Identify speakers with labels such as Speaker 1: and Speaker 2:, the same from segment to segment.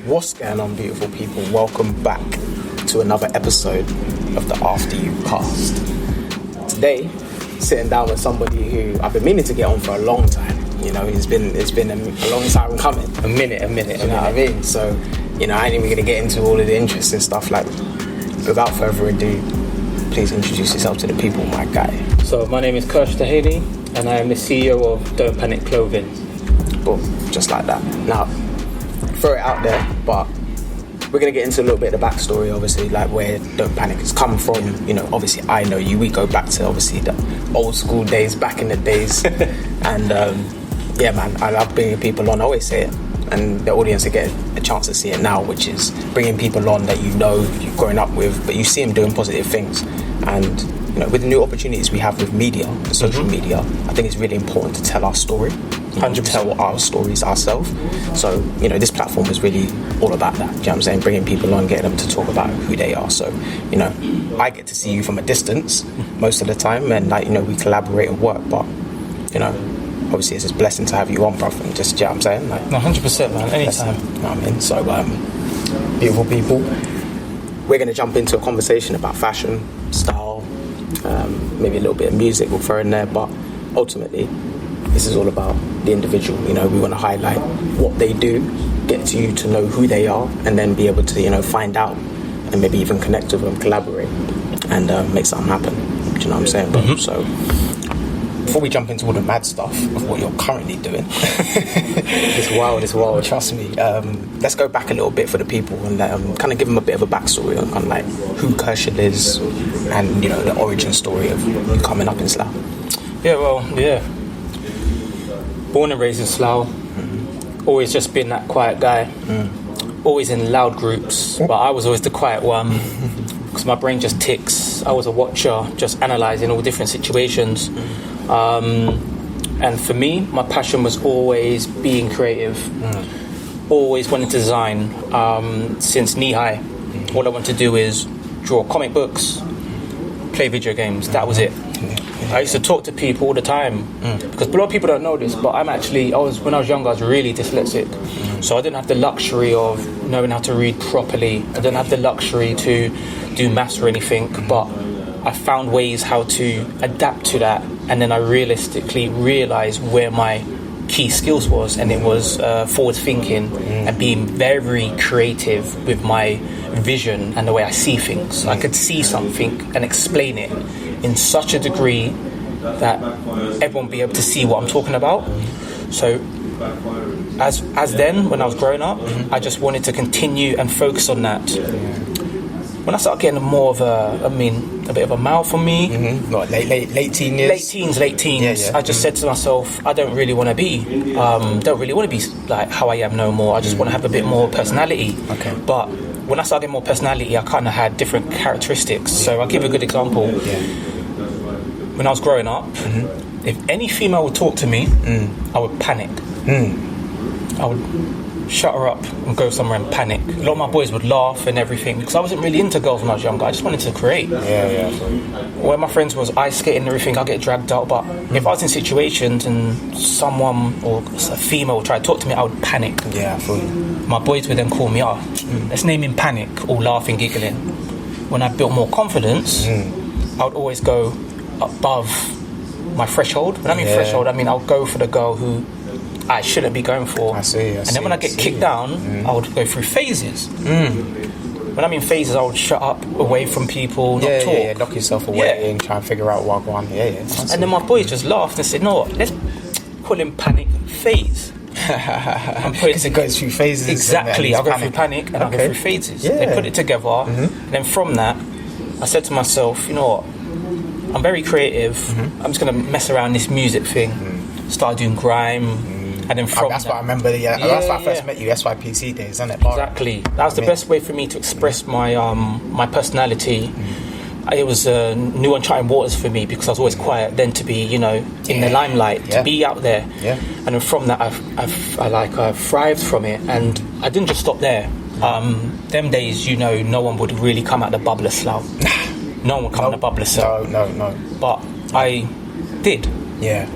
Speaker 1: What's going on, beautiful people? Welcome back to another episode of the After You cast. Today, sitting down with somebody who I've been meaning to get on for a long time. You know, it's been a long time coming. A minute. You know what I mean? So, you know, I ain't even gonna get into all of the interesting stuff. Like, without further ado, please introduce yourself to the people, my guy.
Speaker 2: So, my name is Kershall Duhaney, and I am the CEO of Don't Panic Clothing.
Speaker 1: Boom, just like that. Now, throw it out there, but we're going to get into a little bit of the backstory, obviously, like where Don't Panic has come from. You know, obviously I know you, we go back to obviously the old school days, back in the days. And yeah, man, I love bringing people on. I always say it, and the audience will get a chance to see it now, which is bringing people on that you know, you've grown up with, but you see them doing positive things. And you know, with the new opportunities we have with media, the social media, I think it's really important to tell our story. 100% tell our stories ourselves. So, you know, this platform is really all about that. Do you know what I'm saying? Bringing people on, getting them to talk about who they are. So, you know, I get to see you from a distance most of the time, and like, you know, we collaborate and work. But, you know, obviously it's a blessing to have you on, bro. And just, you know what I'm saying? Like,
Speaker 2: 100%, man. Anytime.
Speaker 1: You know what I mean? So, beautiful people, we're going to jump into a conversation about fashion, style, maybe a little bit of music we'll throw in there, but ultimately, this is all about the individual. You know, we want to highlight what they do, get you to know who they are, and then be able to, you know, find out and maybe even connect with them, collaborate, and make something happen. Do you know what I'm saying, bro? So, before we jump into all the mad stuff of what you're currently doing, it's wild, trust me. Let's go back a little bit for the people and kind of give them a bit of a backstory on kind of like who Kershall is and, you know, the origin story of you coming up in Slough.
Speaker 2: Yeah. Born and raised in Slough, always just been that quiet guy, always in loud groups, but I was always the quiet one because my brain just ticks. I was a watcher, just analysing all different situations. And for me, my passion was always being creative, always wanted to design. Since knee-high, all I wanted to do is draw comic books, play video games, that was it. I used to talk to people all the time because a lot of people don't know this, but when I was younger, I was really dyslexic. So I didn't have the luxury of knowing how to read properly. I didn't have the luxury to do maths or anything, but I found ways how to adapt to that, and then I realistically realised where my key skills was, and it was forward thinking and being very creative with my vision and the way I see things. I could see something and explain it in such a degree that everyone would be able to see what I'm talking about. So as then, when I was growing up, I just wanted to continue and focus on that. When I started getting more of a bit of a mouth on me,
Speaker 1: Like late teen years?
Speaker 2: Late teens.
Speaker 1: Yeah.
Speaker 2: I just said to myself, I don't really want to be like how I am no more. I just want to have a bit more personality.
Speaker 1: Okay.
Speaker 2: But when I started getting more personality, I kind of had different characteristics. So I'll give a good example. When I was growing up, if any female would talk to me, I would panic. I would shut her up and go somewhere and panic. A lot of my boys would laugh and everything because I wasn't really into girls when I was younger. I just wanted to create. Where my friends was ice skating and everything, I'd get dragged out. But if I was in situations and someone or a female would try to talk to me, I would panic.
Speaker 1: Yeah, I feel you.
Speaker 2: My boys would then call me up. Let's name him Panic, all laughing, giggling. When I built more confidence, I would always go above my threshold. When I mean threshold, I mean I'll go for the girl who I shouldn't be going for.
Speaker 1: I see.
Speaker 2: And then when I get kicked down, I would go through phases. when I'm in phases, I would shut up, away from people, not talk.
Speaker 1: Lock yourself away and try and figure out what one.
Speaker 2: And then my boys just laughed and said, "No, let's call him Panic Phase."
Speaker 1: Because it goes through phases.
Speaker 2: Exactly, I'll go through panic and I'll go through phases. They put it together, and then from that, I said to myself, you know what? I'm very creative. I'm just gonna mess around this music thing. Start doing grime, and then from
Speaker 1: that's what I remember. That's when I first met you. SYPC days, isn't it?
Speaker 2: Exactly. That was the best way for me to express my my personality. It was new uncharted waters for me because I was always quiet. Then to be, in the limelight, to be out there, and then from that, I thrived from it, and I didn't just stop there. Them days, no one would really come out the bubble of Slough. No one would come out the bubble of Slough.
Speaker 1: No.
Speaker 2: But I did.
Speaker 1: Yeah.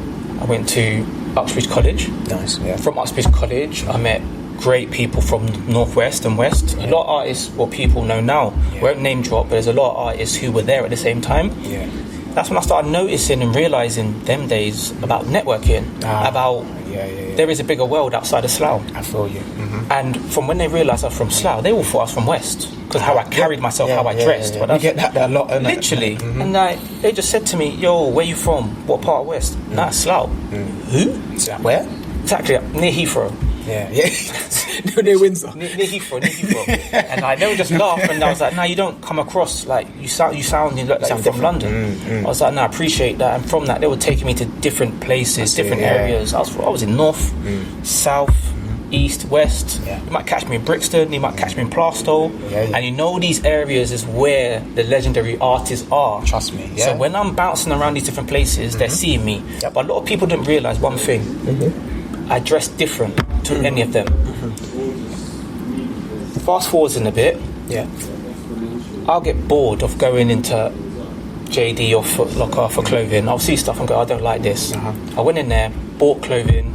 Speaker 2: I went to Uxbridge College.
Speaker 1: Nice. Yeah.
Speaker 2: From Uxbridge College, I met great people from Northwest and West. A lot of artists, what people know now, won't name drop, but there's a lot of artists who were there at the same time.
Speaker 1: Yeah.
Speaker 2: That's when I started noticing and realising them days about networking, about there is a bigger world outside of Slough.
Speaker 1: I feel you.
Speaker 2: And from when they realised I was from Slough, they all thought I was from West because how I carried myself, how I dressed.
Speaker 1: But you get that a lot,
Speaker 2: literally. And they just said to me, "Yo, where you from? What part of West?" Nah, Slough. Who?
Speaker 1: Where?
Speaker 2: Exactly, near Heathrow.
Speaker 1: Yeah. Near Windsor.
Speaker 2: Near Heathrow. And they would just laugh, and I was like, "No, you don't come across like you sound like you're from London." I was like, "No, I appreciate that." And from that, they were taking me to different places, different areas. I was in North, South, East, West. You might catch me in Brixton, you might catch me in Plaistow, and these areas is where the legendary artists are.
Speaker 1: Trust me.
Speaker 2: So when I'm bouncing around these different places, they're seeing me. But a lot of people didn't realise one thing. I dress different to any of them. Fast forwards in a bit, I'll get bored of going into JD or Foot Locker for clothing. I'll see stuff and go, I don't like this. I went in there, bought clothing,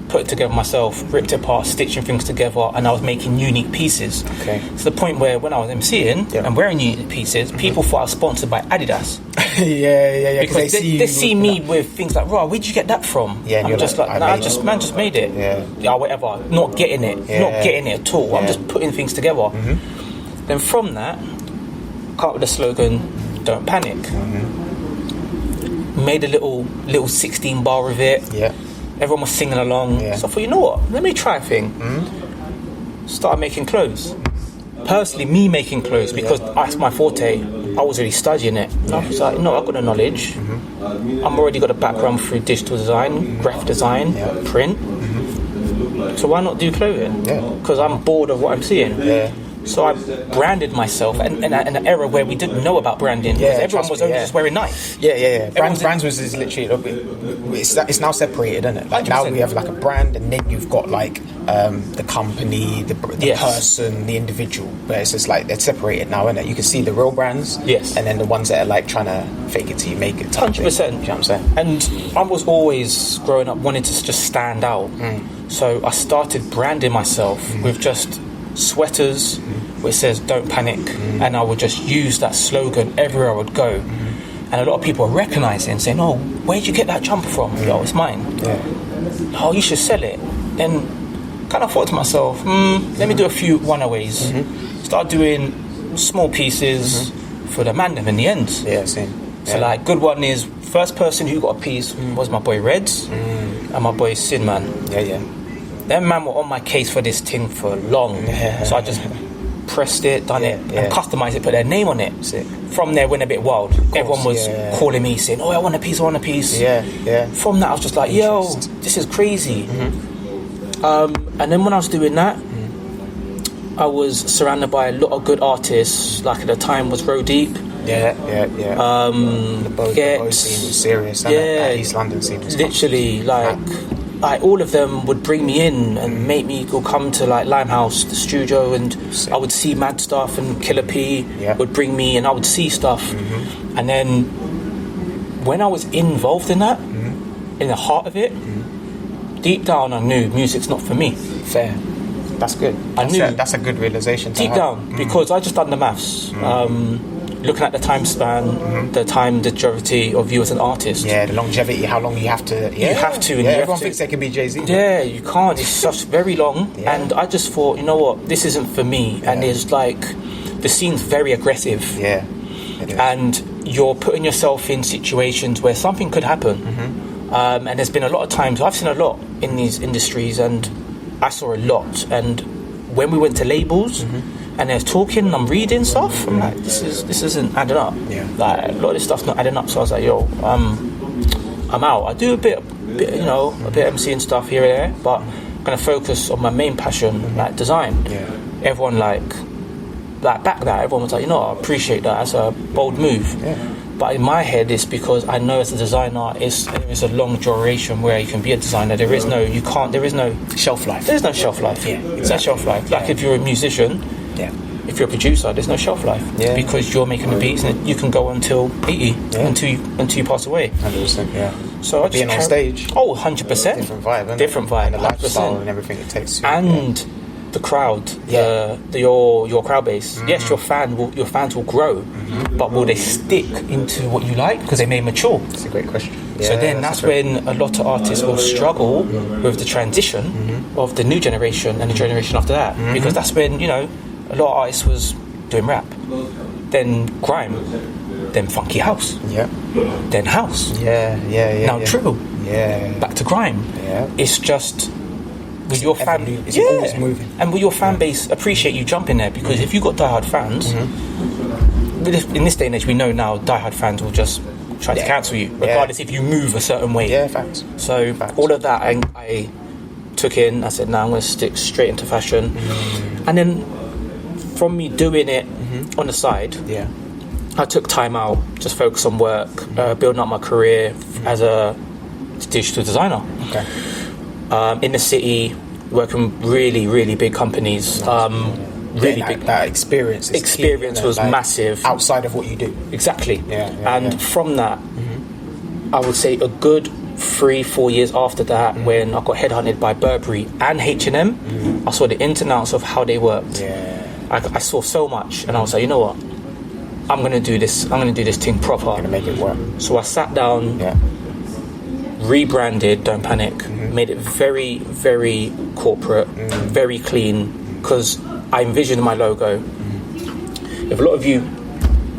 Speaker 2: put it together myself, ripped it apart, stitching things together, and I was making unique pieces. To the point where when I was MCing and wearing unique pieces, people thought I was sponsored by Adidas. Because they see me with things like, "Raw, where'd you get that from?" I'm just like, "Nah, man just made it." Whatever. Not getting it. Not getting it at all. I'm just putting things together. Then from that, come up with the slogan, "Don't Panic." Made a little 16 bar of it. Everyone was singing along. So I thought, you know what? Let me try a thing. Started making clothes. Personally, me making clothes, because that's my forte. I was already studying it. I was like, no, I've got the knowledge. I'm already got a background through digital design, graphic design, print. So why not do clothing? Because I'm bored of what I'm seeing. So I branded myself in an era where we didn't know about branding, because everyone was only just wearing Nike.
Speaker 1: Brands was literally, it's now separated, isn't it? Like 100%. Now we have like a brand, and then you've got like the company, the person, the individual. But it's just like they're separated now, isn't it? You can see the real brands, and then the ones that are like trying to fake it till you make it.
Speaker 2: 100%.
Speaker 1: You know what I'm saying?
Speaker 2: And I was always growing up wanting to just stand out. So I started branding myself with just sweaters where it says "Don't Panic," and I would just use that slogan everywhere I would go. And a lot of people were recognising and saying, "Oh, where'd you get that jumper from?" "Yo, it's mine." "Oh, you should sell it." Then kind of thought to myself, let me do a few one-aways. Start doing small pieces for the man in the end. So like, good one is, first person who got a piece was my boy Reds and my boy Sin Man. Them man were on my case for this thing for long. So I just pressed it, done it, and customized it, put their name on it. From there, went a bit wild. Everyone was calling me, saying, "Oh, I want a piece." From that, I was just like, "Yo, this is crazy." And then when I was doing that, I was surrounded by a lot of good artists. Like at the time was Row Deep.
Speaker 1: The Bow scene was serious. East London scene was
Speaker 2: literally like all of them would bring me in and make me go come to like Limehouse, the studio, and I would see mad stuff, and Killer P would bring me and I would see stuff. And then when I was involved in that, in the heart of it, deep down I knew music's not for me.
Speaker 1: Fair. That's good. That's a good realization.
Speaker 2: Deep down, because I just done the maths. Looking at the time span, the time majority of you as an artist.
Speaker 1: The longevity, how long you have to.
Speaker 2: You have to.
Speaker 1: Everyone thinks they can be Jay-Z.
Speaker 2: You can't. It's such very long. And I just thought, you know what, this isn't for me. And there's like the scene's very aggressive.
Speaker 1: Yeah.
Speaker 2: And you're putting yourself in situations where something could happen. And there's been a lot of times, I've seen a lot in these industries, and I saw a lot. And when we went to labels and they're talking, I'm reading stuff, I'm like, this isn't adding up.
Speaker 1: Yeah.
Speaker 2: Like, a lot of this stuff's not adding up. So I was like, yo, I'm out. I do a bit you know, a bit of MCing stuff here and there, but I'm going to focus on my main passion, like design.
Speaker 1: Yeah.
Speaker 2: Everyone like back that. Everyone was like, you know, I appreciate that. That's a bold move.
Speaker 1: Yeah.
Speaker 2: But in my head, it's because I know as a designer, there is a long duration where you can be a designer. There is no
Speaker 1: shelf life.
Speaker 2: There's no shelf life.
Speaker 1: Yeah,
Speaker 2: There's no shelf life. Like if you're a musician, if you're a producer, there's no shelf life.
Speaker 1: Yeah.
Speaker 2: Because you're making the beats and you can go until 80, until you pass away.
Speaker 1: 100%, yeah.
Speaker 2: So I
Speaker 1: being on stage.
Speaker 2: Oh, 100%.
Speaker 1: Different vibe, isn't it?
Speaker 2: Different vibe.
Speaker 1: And the lifestyle
Speaker 2: 100%.
Speaker 1: and everything it takes to.
Speaker 2: And the crowd, your crowd base. Yes, your fans will grow, but will they stick into what you like because they may mature?
Speaker 1: That's a great question.
Speaker 2: So then that's when a lot of artists will struggle with the transition of the new generation and the generation after that, because that's when, you know, a lot of artists was doing rap, then grime, then funky house, then house, now drill, back to grime. It's just with your fan,
Speaker 1: it's always moving,
Speaker 2: and will your fan base appreciate you jumping there? Because if you got diehard fans, in this day and age, we know now diehard fans will just try to cancel you, regardless if you move a certain way.
Speaker 1: Yeah, facts.
Speaker 2: So all of that, I took in. I said, "No, I'm going to stick straight into fashion," and then from me doing it on the side, I took time out, just focus on work, building up my career as a digital designer.
Speaker 1: Okay.
Speaker 2: In the city, working with really, really big companies. Really big.
Speaker 1: That experience
Speaker 2: was like massive.
Speaker 1: Outside of what you do.
Speaker 2: Exactly. And from that, I would say a good 3-4 years after that, when I got headhunted by Burberry and H&M, I saw the ins and outs of how they worked. I saw so much, and I was like, you know what? I'm going to do this. I'm going to do this thing proper.
Speaker 1: I'm going to make it work.
Speaker 2: So I sat down, rebranded Don't Panic, made it very, very corporate, very clean, because I envisioned my logo. If a lot of you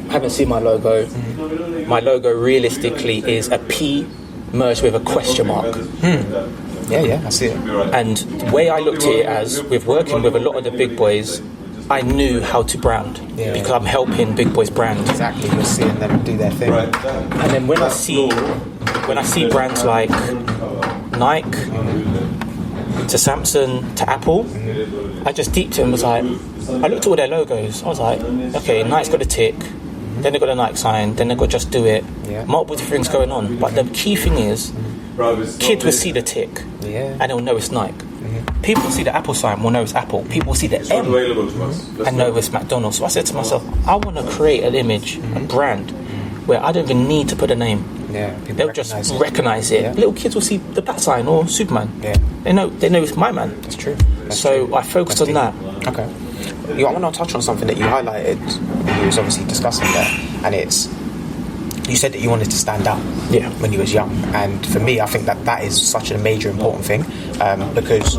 Speaker 2: haven't seen my logo realistically is a P merged with a question mark.
Speaker 1: Yeah, I see it.
Speaker 2: And the way I looked at it as, with working with a lot of the big boys, I knew how to brand because I'm helping big boys brand.
Speaker 1: Exactly, you're seeing them do their thing.
Speaker 2: And then when I see brands like Nike to Samsung to Apple, I just deeped it and was like, I looked at all their logos. I was like, okay, Nike's got a tick, then they've got a Nike sign, then they've got Just Do It, multiple different things going on. But the key thing is, kids will see the tick and they'll know it's Nike. People see the Apple sign will know it's Apple. People see the M and know it's McDonald's. So I said to myself, I want to create an image, a brand, where I don't even need to put a name. They'll just recognize it. Little kids will see the Bat sign or Superman. They know it's my man.
Speaker 1: That's true.
Speaker 2: So I focused on that.
Speaker 1: Okay. I want to touch on something that you highlighted when you was obviously discussing that, and it's, you said that you wanted to stand out when you was young, and for me I think that is such a major important thing, because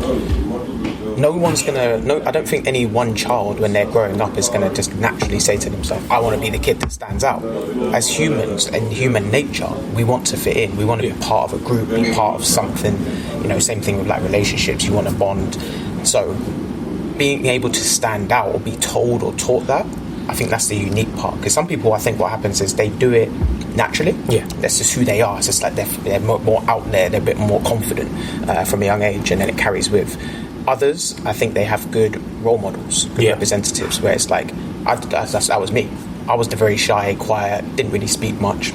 Speaker 1: I don't think any one child when they're growing up is going to just naturally say to themselves, I want to be the kid that stands out. As humans and human nature, we want to fit in, we want to be part of a group, be part of something, same thing with like relationships, you want to bond. So being able to stand out or be told or taught that, I think that's the unique part, because some people, I think what happens is they do it naturally. That's just who they are. It's just like they're more out there, they're a bit more confident from a young age, and then it carries with. Others, I think they have good role models, good representatives, where it's like, that was me. I was the very shy, quiet, didn't really speak much,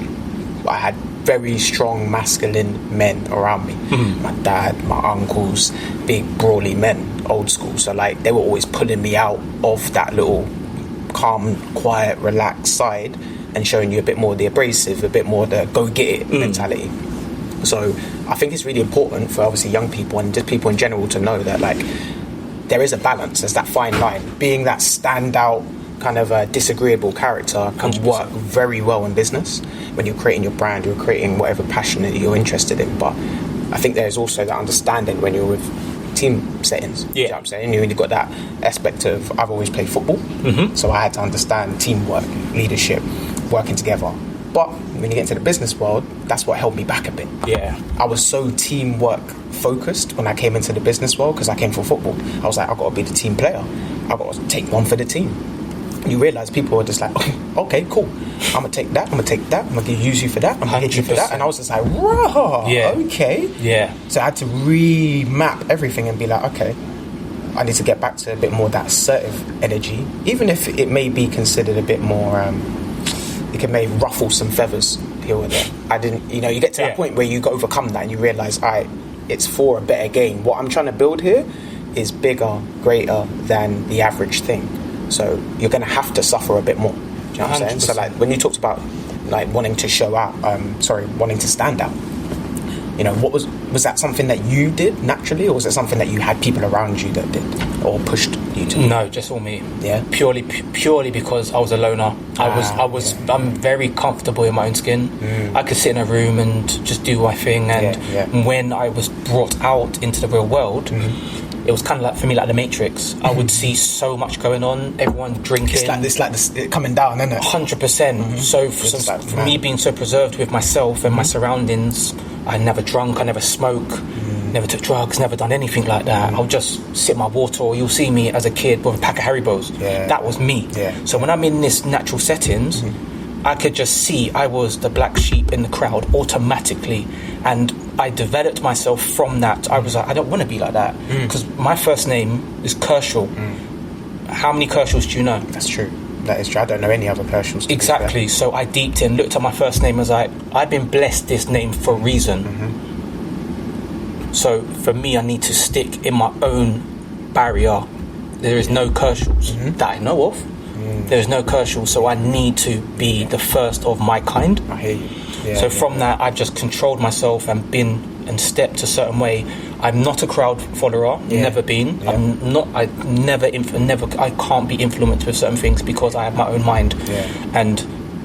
Speaker 1: but I had very strong masculine men around me. My dad, my uncles, big brawly men, old school. So like they were always pulling me out of that little calm, quiet, relaxed side and showing you a bit more of the abrasive, a bit more of the go get it mentality. So I think it's really important for obviously young people and just people in general to know that like there is a balance. There's that fine line. Being that standout kind of disagreeable character can 100%. Work very well in business when you're creating your brand, you're creating whatever passion that you're interested in. But I think there's also that understanding when you're with team settings.
Speaker 2: Yeah.
Speaker 1: You know what I'm saying? You've got that aspect of, I've always played football, so I had to understand teamwork, leadership, working together. But when you get into the business world, that's what held me back a bit.
Speaker 2: Yeah.
Speaker 1: I was so teamwork focused when I came into the business world because I came from football. I was like, I've got to be the team player. I've got to take one for the team. You realise people are just like, oh, okay, cool. I'm going to take that, I'm going to take that, I'm going to use you for that, I'm going to hit you for that. And I was just like, raw, okay.
Speaker 2: Yeah.
Speaker 1: So I had to remap everything and be like, okay, I need to get back to a bit more of that assertive energy, even if it may be considered a bit more, it may ruffle some feathers here or there. I didn't, you get to that point where you overcome that and you realise, all right, it's for a better game. What I'm trying to build here is bigger, greater than the average thing. So you're going to have to suffer a bit more. Do you know what I'm saying? So like when you talked about like wanting to show out, wanting to stand out, what was that something that you did naturally, or was it something that you had people around you that did or pushed you to do?
Speaker 2: No, just all me.
Speaker 1: Yeah.
Speaker 2: Purely because I was a loner. I'm very comfortable in my own skin. I could sit in a room and just do my thing. And when I was brought out into the real world, it was kind of like, for me, like the Matrix. I would see so much going on, everyone drinking.
Speaker 1: It's like this coming down, isn't it?
Speaker 2: 100%. So for me being so preserved with myself and my surroundings, I never drunk, I never smoked, never took drugs, never done anything like that. I'll just sip my water, or you'll see me as a kid with a pack of Haribos.
Speaker 1: Yeah.
Speaker 2: That was me.
Speaker 1: Yeah.
Speaker 2: So when I'm in this natural settings, I could just see I was the black sheep in the crowd automatically, and I developed myself from that. I was like, I don't want to be like that, because my first name is Kershall. How many Kershalls do you know?
Speaker 1: That's true. That is true. I don't know any other Kershalls.
Speaker 2: Exactly. So I deeped in, looked at my first name, was like, I've been blessed this name for a reason. So for me, I need to stick in my own barrier. There is no Kershalls that I know of. There is no Kershall, so I need to be the first of my kind.
Speaker 1: I hear you.
Speaker 2: So from that, I've just controlled myself and been and stepped a certain way. I'm not a crowd follower. Never been. I'm not. I can't be influenced with certain things because I have my own mind. And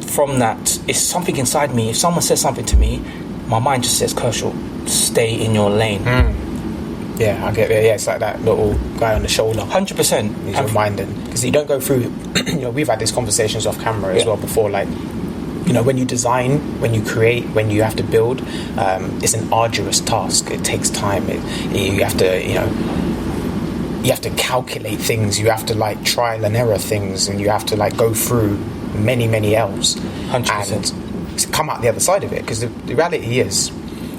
Speaker 2: from that, it's something inside me. If someone says something to me, my mind just says, Kershall, stay in your lane.
Speaker 1: Yeah, I get it. Yeah, it's like that little guy on the shoulder.
Speaker 2: 100%.
Speaker 1: He's reminding, because you don't go through. We've had these conversations off camera as well before. Like, when you design, when you create, when you have to build, it's an arduous task. It takes time. You have to, you have to calculate things. You have to like trial and error things, and you have to like go through many L's
Speaker 2: 100%.
Speaker 1: and to come out the other side of it. Because the reality is,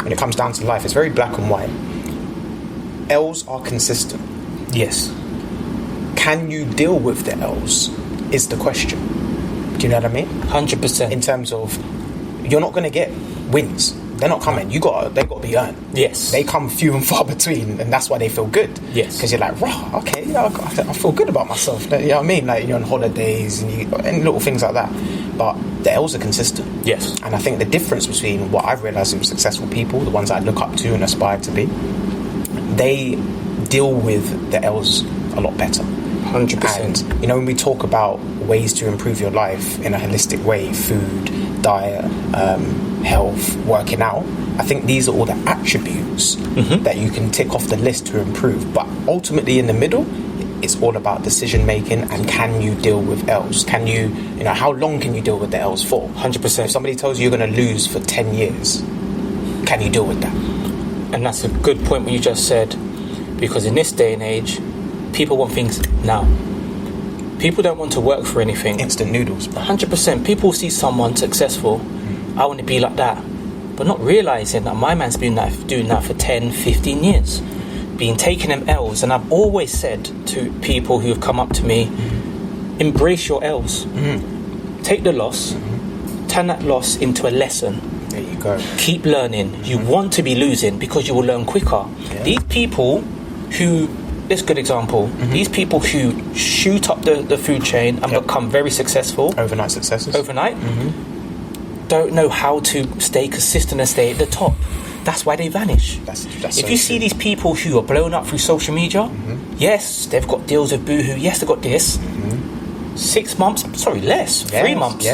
Speaker 1: when it comes down to life, it's very black and white. L's are consistent.
Speaker 2: Yes.
Speaker 1: Can you deal with the L's is the question. Do you know what I mean?
Speaker 2: 100%.
Speaker 1: In terms of, you're not going to get wins. They're not coming. They've got to be earned.
Speaker 2: Yes.
Speaker 1: They come few and far between, and that's why they feel good.
Speaker 2: Yes.
Speaker 1: Because you're like, rah, okay, I feel good about myself. You know what I mean? Like, you're on holidays and little things like that. But the L's are consistent.
Speaker 2: Yes.
Speaker 1: And I think the difference between what I've realised with successful people, the ones I look up to and aspire to be, they deal with the L's a lot better.
Speaker 2: 100%.
Speaker 1: And when we talk about ways to improve your life in a holistic way, food, diet, health, working out, I think these are all the attributes that you can tick off the list to improve. But ultimately in the middle, it's all about decision making, and can you deal with L's? Can you, how long can you deal with the L's for?
Speaker 2: 100%.
Speaker 1: If somebody tells you you're going to lose for 10 years, can you deal with that?
Speaker 2: And that's a good point what you just said, because in this day and age, people want things now. People don't want to work for anything.
Speaker 1: Instant noodles.
Speaker 2: 100%. People see someone successful, I want to be like that, but not realising that my man's been doing that for 10, 15 years, been taking them L's. And I've always said to people who have come up to me, embrace your L's. Take the loss, turn that loss into a lesson.
Speaker 1: There you go.
Speaker 2: Keep learning. You want to be losing because you will learn quicker. These people who, this good example, these people who shoot up the food chain and become very successful,
Speaker 1: overnight successes,
Speaker 2: don't know how to stay consistent and stay at the top. That's why they vanish.
Speaker 1: That's
Speaker 2: if you see these people who are blown up through social media, yes, they've got deals with Boohoo, yes, they've got this. 6 months, less, 3 months.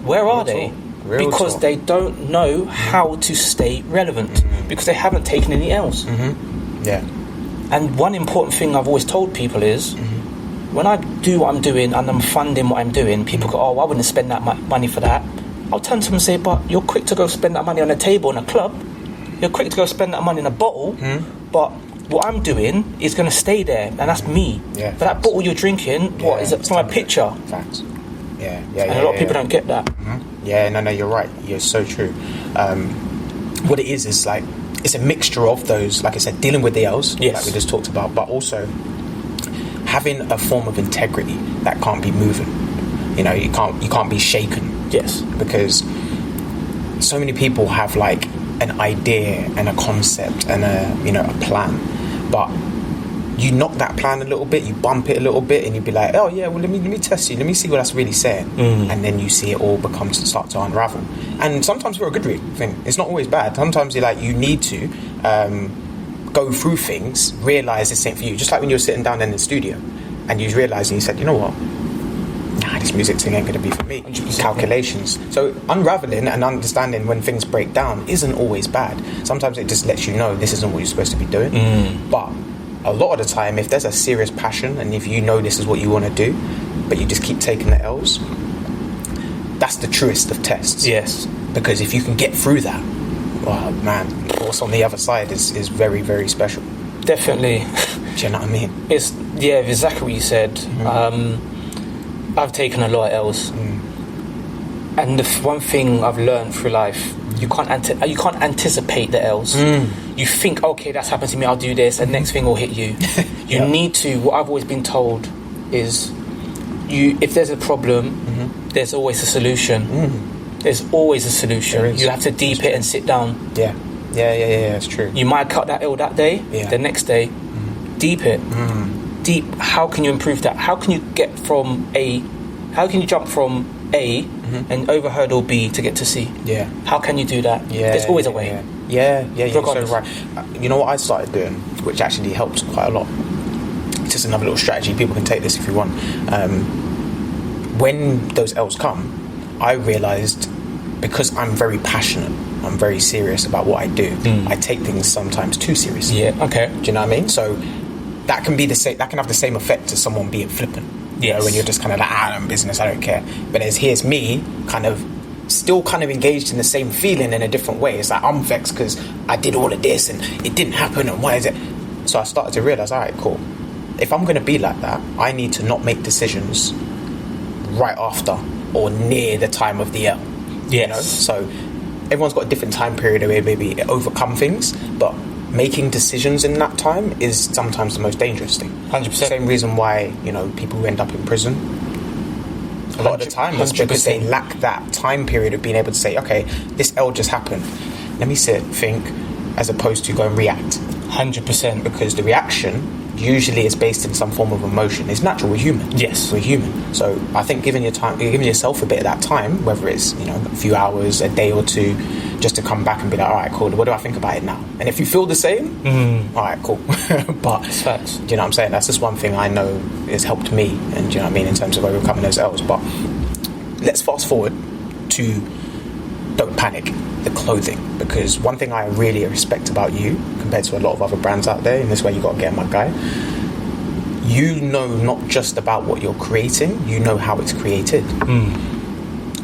Speaker 2: Where are they? Because they don't know how to stay relevant, because they haven't taken any L's. And one important thing I've always told people is, when I do what I'm doing and I'm funding what I'm doing, people go, oh, I wouldn't spend that money for that. I'll turn to them and say, but you're quick to go spend that money on a table in a club. You're quick to go spend that money in a bottle. But what I'm doing is going to stay there, and that's me.
Speaker 1: Yeah,
Speaker 2: but that bottle you're drinking, what is it? It's my picture.
Speaker 1: Facts. Yeah.
Speaker 2: And a lot of people don't get that.
Speaker 1: Yeah, no, you're right. You're so true. What it is like, it's a mixture of those, like I said, dealing with the L's, like we just talked about, but also having a form of integrity that can't be moving. You know, you can't be shaken.
Speaker 2: Yes.
Speaker 1: Because so many people have like an idea and a concept and a plan, but you knock that plan a little bit, you bump it a little bit, and you'd be like, oh yeah, well let me test you, let me see what that's really saying. And then you see it all start to unravel. And sometimes for a good thing, it's not always bad. Sometimes you need to go through things, realize this ain't for you. Just like when you were sitting down in the studio and you realized and you said, you know what, this music thing ain't going to be for me. 100%. Calculations. So unraveling and understanding when things break down isn't always bad. Sometimes it just lets you know this isn't what you're supposed to be doing. But a lot of the time, if there's a serious passion and if you know this is what you want to do, but you just keep taking the L's, that's the truest of tests. Yes. Because if you can get through that, oh man, what's on the other side is very, very special.
Speaker 2: Definitely.
Speaker 1: Do you know what I mean?
Speaker 2: It's exactly what you said. I've taken a lot of L's, and the one thing I've learned through life, you can't anticipate the L's. You think, okay, that's happened to me, I'll do this, and next thing will hit you. You need to. What I've always been told is, if there's a problem, there's always a solution. There's always a solution. You have to deep it and sit down.
Speaker 1: Yeah, it's true.
Speaker 2: You might cut that L that day. The next day, deep it. Deep. How can you improve that? How can you get from A? How can you jump from A and over hurdle B to get to C? Yeah. How can you do that? There's always a way.
Speaker 1: Yeah. You're so right. You know what I started doing, which actually helps quite a lot. It's just another little strategy. People can take this if you want. When those L's come, I realised, because I'm very passionate, I'm very serious about what I do. I take things sometimes too seriously. Yeah. Okay. Do you know what I mean? So that can be the same. That can have the same effect as someone being flippant. You know, when you're just kind of like, I'm business, I don't care. But here's me, kind of still kind of engaged in the same feeling in a different way. It's like, I'm vexed because I did all of this and it didn't happen, and why is it? So I started to realise, all right, cool. If I'm going to be like that, I need to not make decisions right after or near the time of the L. Yes. You know? So everyone's got a different time period where maybe overcome things, but making decisions in that time is sometimes the most dangerous thing. 100%. Same reason why, people who end up in prison, a lot of the time is because they lack that time period of being able to say, okay, this L just happened. Let me sit, think, as opposed to go and react. 100%. Because the reaction usually is based in some form of emotion. It's natural. We're human. Yes, we're human. So I think giving yourself a bit of that time, whether it's a few hours, a day or two, just to come back and be like, all right, cool, what do I think about it now? And if you feel the same, all right, cool. But it's facts. Do you know what I'm saying? That's just one thing I know has helped me, and do you know what I mean, in terms of overcoming those L's. But let's fast forward to Don't Panic, the clothing, because one thing I really respect about you compared to a lot of other brands out there, and this way you got to get my guy, you know not just about what you're creating, you know how it's created.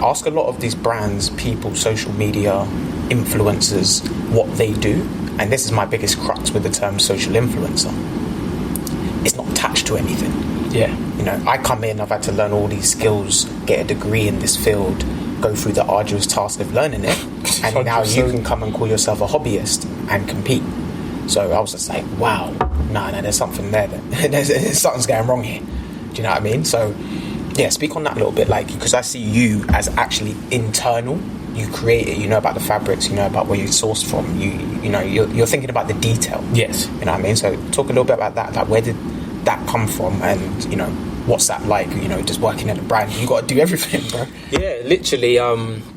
Speaker 1: Ask a lot of these brands, people, social media, influencers, what they do, and this is my biggest crux with the term social influencer. It's not attached to anything. Yeah. I come in, I've had to learn all these skills, get a degree in this field, go through the arduous task of learning it, and 100%. Now you can come and call yourself a hobbyist and compete. So I was just like, wow, no, there's something there. There's something's going wrong here. Do you know what I mean? So yeah, speak on that a little bit, because I see you as actually internal. You create it, you know about the fabrics, you know about where you sourced from, you're thinking about the detail. Yes. You know what I mean? So talk a little bit about that, like where did that come from, and what's that like, just working at a brand? You got to do everything, bro. Yeah, literally,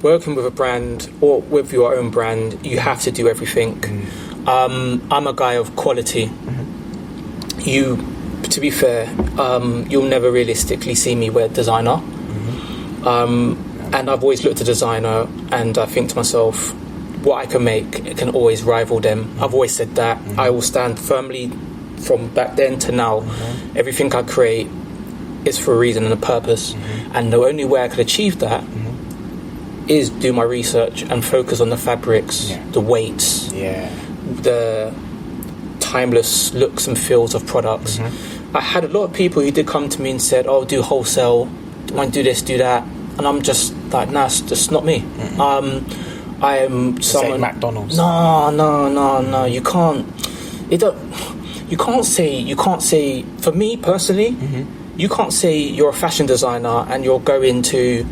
Speaker 1: working with a brand or with your own brand, you have to do everything. I'm a guy of quality. To be fair, you'll never realistically see me wear designer. And I've always looked at designer and I think to myself, what I can make, it can always rival them. I've always said that. I will stand firmly
Speaker 2: from back then to now, everything I create is for a reason and a purpose. And the only way I could achieve that is do my research and focus on the fabrics, the weights, the timeless looks and feels of products. I had a lot of people who did come to me and said, "Oh, do wholesale, want to do this, do that," and I'm just like, "Nah, it's just not me." I am someone.
Speaker 1: McDonald's.
Speaker 2: No. You can't. You can't say. For me personally, you can't say you're a fashion designer and you're going to,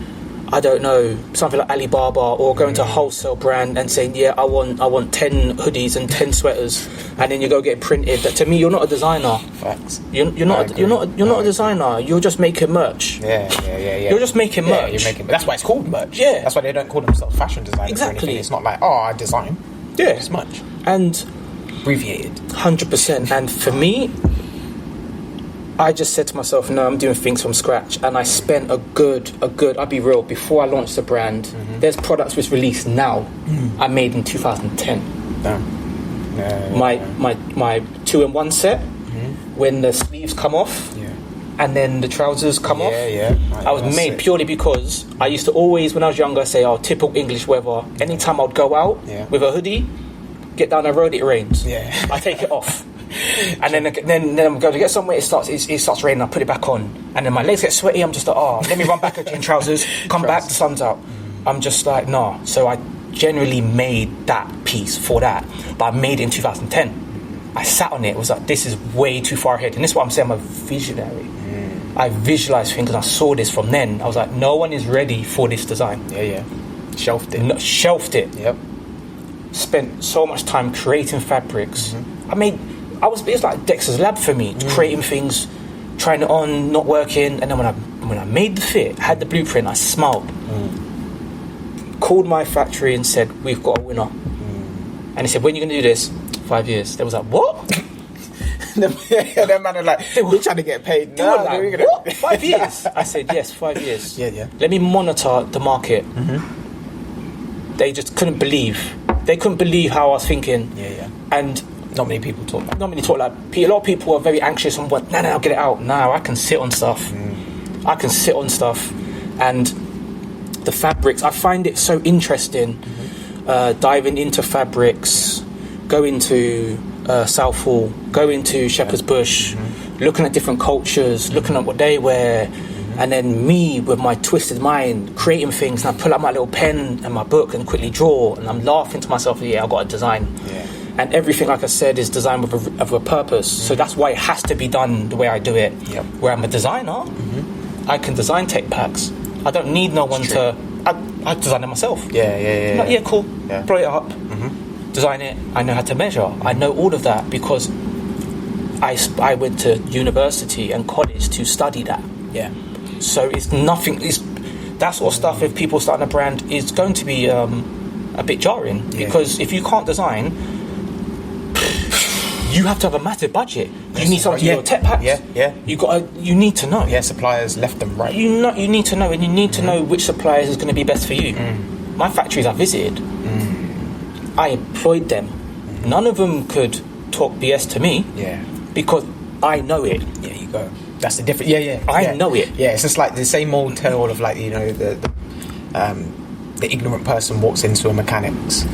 Speaker 2: I don't know, something like Alibaba or going to a wholesale brand and saying, "Yeah, I want 10 hoodies and 10 sweaters," and then you go get it printed. That, to me, you're not a designer.
Speaker 1: Facts.
Speaker 2: You're not a designer. You're just making merch.
Speaker 1: Yeah.
Speaker 2: You're just making merch.
Speaker 1: You're making. That's why it's called merch.
Speaker 2: Yeah.
Speaker 1: That's why they don't call themselves fashion designers.
Speaker 2: Exactly.
Speaker 1: Or anything. It's not like, I design.
Speaker 2: Yeah.
Speaker 1: It's merch.
Speaker 2: And
Speaker 1: Abbreviated.
Speaker 2: 100%. And for me, I just said to myself, no, I'm doing things from scratch. And I spent a good, I'll be real, before I launched the brand, there's products which released now, I made in 2010. My 2-in-1 set, when the sleeves come off, and then the trousers come off. I was made purely because I used to always, when I was younger, say, "Oh, typical English weather." Anytime I'd go out with a hoodie, get down the road, it rains. I take it off. And then I'm going to get somewhere, it starts raining, I put it back on. And then my legs get sweaty, I'm just like, let me run back in trousers, come back, the sun's out. I'm just like, nah. So I generally made that piece for that. But I made it in 2010. I sat on it, was like, this is way too far ahead. And this is what I'm saying, I'm a visionary. I visualised things and I saw this from then. I was like, no one is ready for this design. Shelved it.
Speaker 1: Yep.
Speaker 2: Spent so much time creating fabrics. It's like Dexter's Lab for me, creating things, trying it on, not working, and then when I made the fit, had the blueprint, I smiled. Called my factory and said, "We've got a winner." And they said, "When are you going to do this?" 5 years. They was like, "What?"
Speaker 1: Them man are like, we're trying to get paid.
Speaker 2: They were like, "What? 5 years?" I said, "Yes, 5 years." Let me monitor the market. They just couldn't believe. They couldn't believe how I was thinking. And
Speaker 1: not many people talk like that.
Speaker 2: Not many talk like that. A lot of people are very anxious and want, no, get it out. No, I can sit on stuff. I can sit on stuff. And the fabrics, I find it so interesting, diving into fabrics, going to Southall, going to Shepherd's Bush, looking at different cultures, looking at what they wear, and then me with my twisted mind creating things, and I pull out my little pen and my book and quickly draw, and I'm laughing to myself, I've got a design. And everything, like I said, is designed with a purpose. So that's why it has to be done the way I do it. Where I'm a designer, I can design tech packs. I don't need no one to... I design it myself. Like, cool. Blow it up. Design it. I know how to measure. I know all of that because I went to university and college to study that. So it's nothing... that sort of stuff, if people starting a brand, is going to be a bit jarring. Because if you can't design... You have to have a massive budget. You need something to do your tech packs. You need to know.
Speaker 1: Suppliers left and right.
Speaker 2: You need to know, and you need to know which suppliers is going to be best for you. My factories I visited, I employed them. None of them could talk BS to me. Because I know it.
Speaker 1: You go. That's the difference.
Speaker 2: I know it.
Speaker 1: It's just like the same old tale of, like, you know, the ignorant person walks into a mechanic's.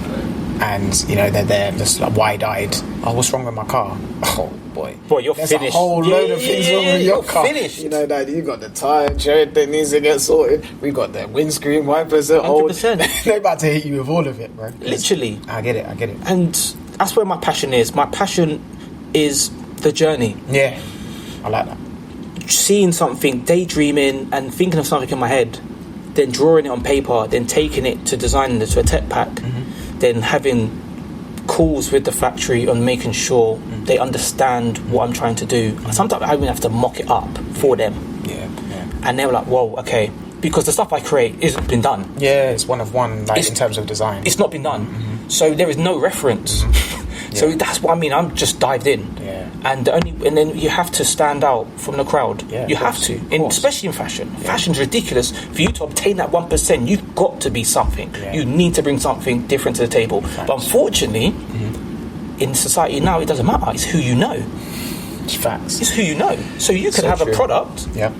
Speaker 1: And, you know, they're there just like wide-eyed. Oh, what's wrong with my car? Oh, boy.
Speaker 2: You're
Speaker 1: There's
Speaker 2: finished.
Speaker 1: a whole load of things wrong with your car.
Speaker 2: Finished.
Speaker 1: You know, that you got the tyre tread that needs to get sorted. We got the windscreen wipers at old.
Speaker 2: 100%.
Speaker 1: They're about to hit you with all of it, bro.
Speaker 2: Literally.
Speaker 1: I get it.
Speaker 2: And that's where my passion is. My passion is the journey.
Speaker 1: I like that.
Speaker 2: Seeing something, daydreaming, and thinking of something in my head, then drawing it on paper, then taking it to designing it to a tech pack. Then having calls with the factory on making sure they understand what I'm trying to do. Sometimes I even have to mock it up for them. And they were like, whoa, okay. Because the stuff I create isn't been done.
Speaker 1: It's one of one, like, in terms of design.
Speaker 2: It's not been done. So there is no reference. So that's what I mean. I'm just dived in. And then you have to stand out from the crowd. You have to, especially in fashion. Fashion's ridiculous. For you to obtain that 1%, you've got to be something. You need to bring something different to the table. But unfortunately, in society now, it doesn't matter. It's who you know.
Speaker 1: It's facts.
Speaker 2: It's who you know. So you could
Speaker 1: So
Speaker 2: have
Speaker 1: true.
Speaker 2: a product.
Speaker 1: Yeah.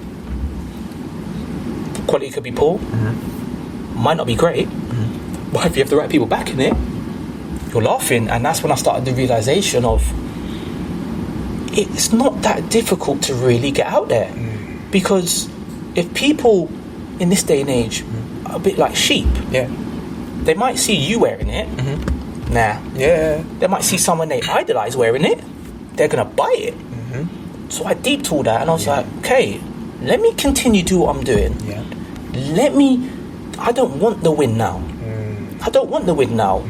Speaker 2: Quality could be poor. Might not be great. But if you have the right people backing it, you're laughing. And that's when I started the realization of it's not that difficult to really get out there. Because if people in this day and age are a bit like sheep,
Speaker 1: Yeah.
Speaker 2: they might see you wearing it. Nah.
Speaker 1: Yeah.
Speaker 2: They might see someone they idolize wearing it. They're going to buy it. So I deeped all that and I was like, okay, let me continue to do what I'm doing.
Speaker 1: Yeah.
Speaker 2: I don't want the win now. I don't want the win now.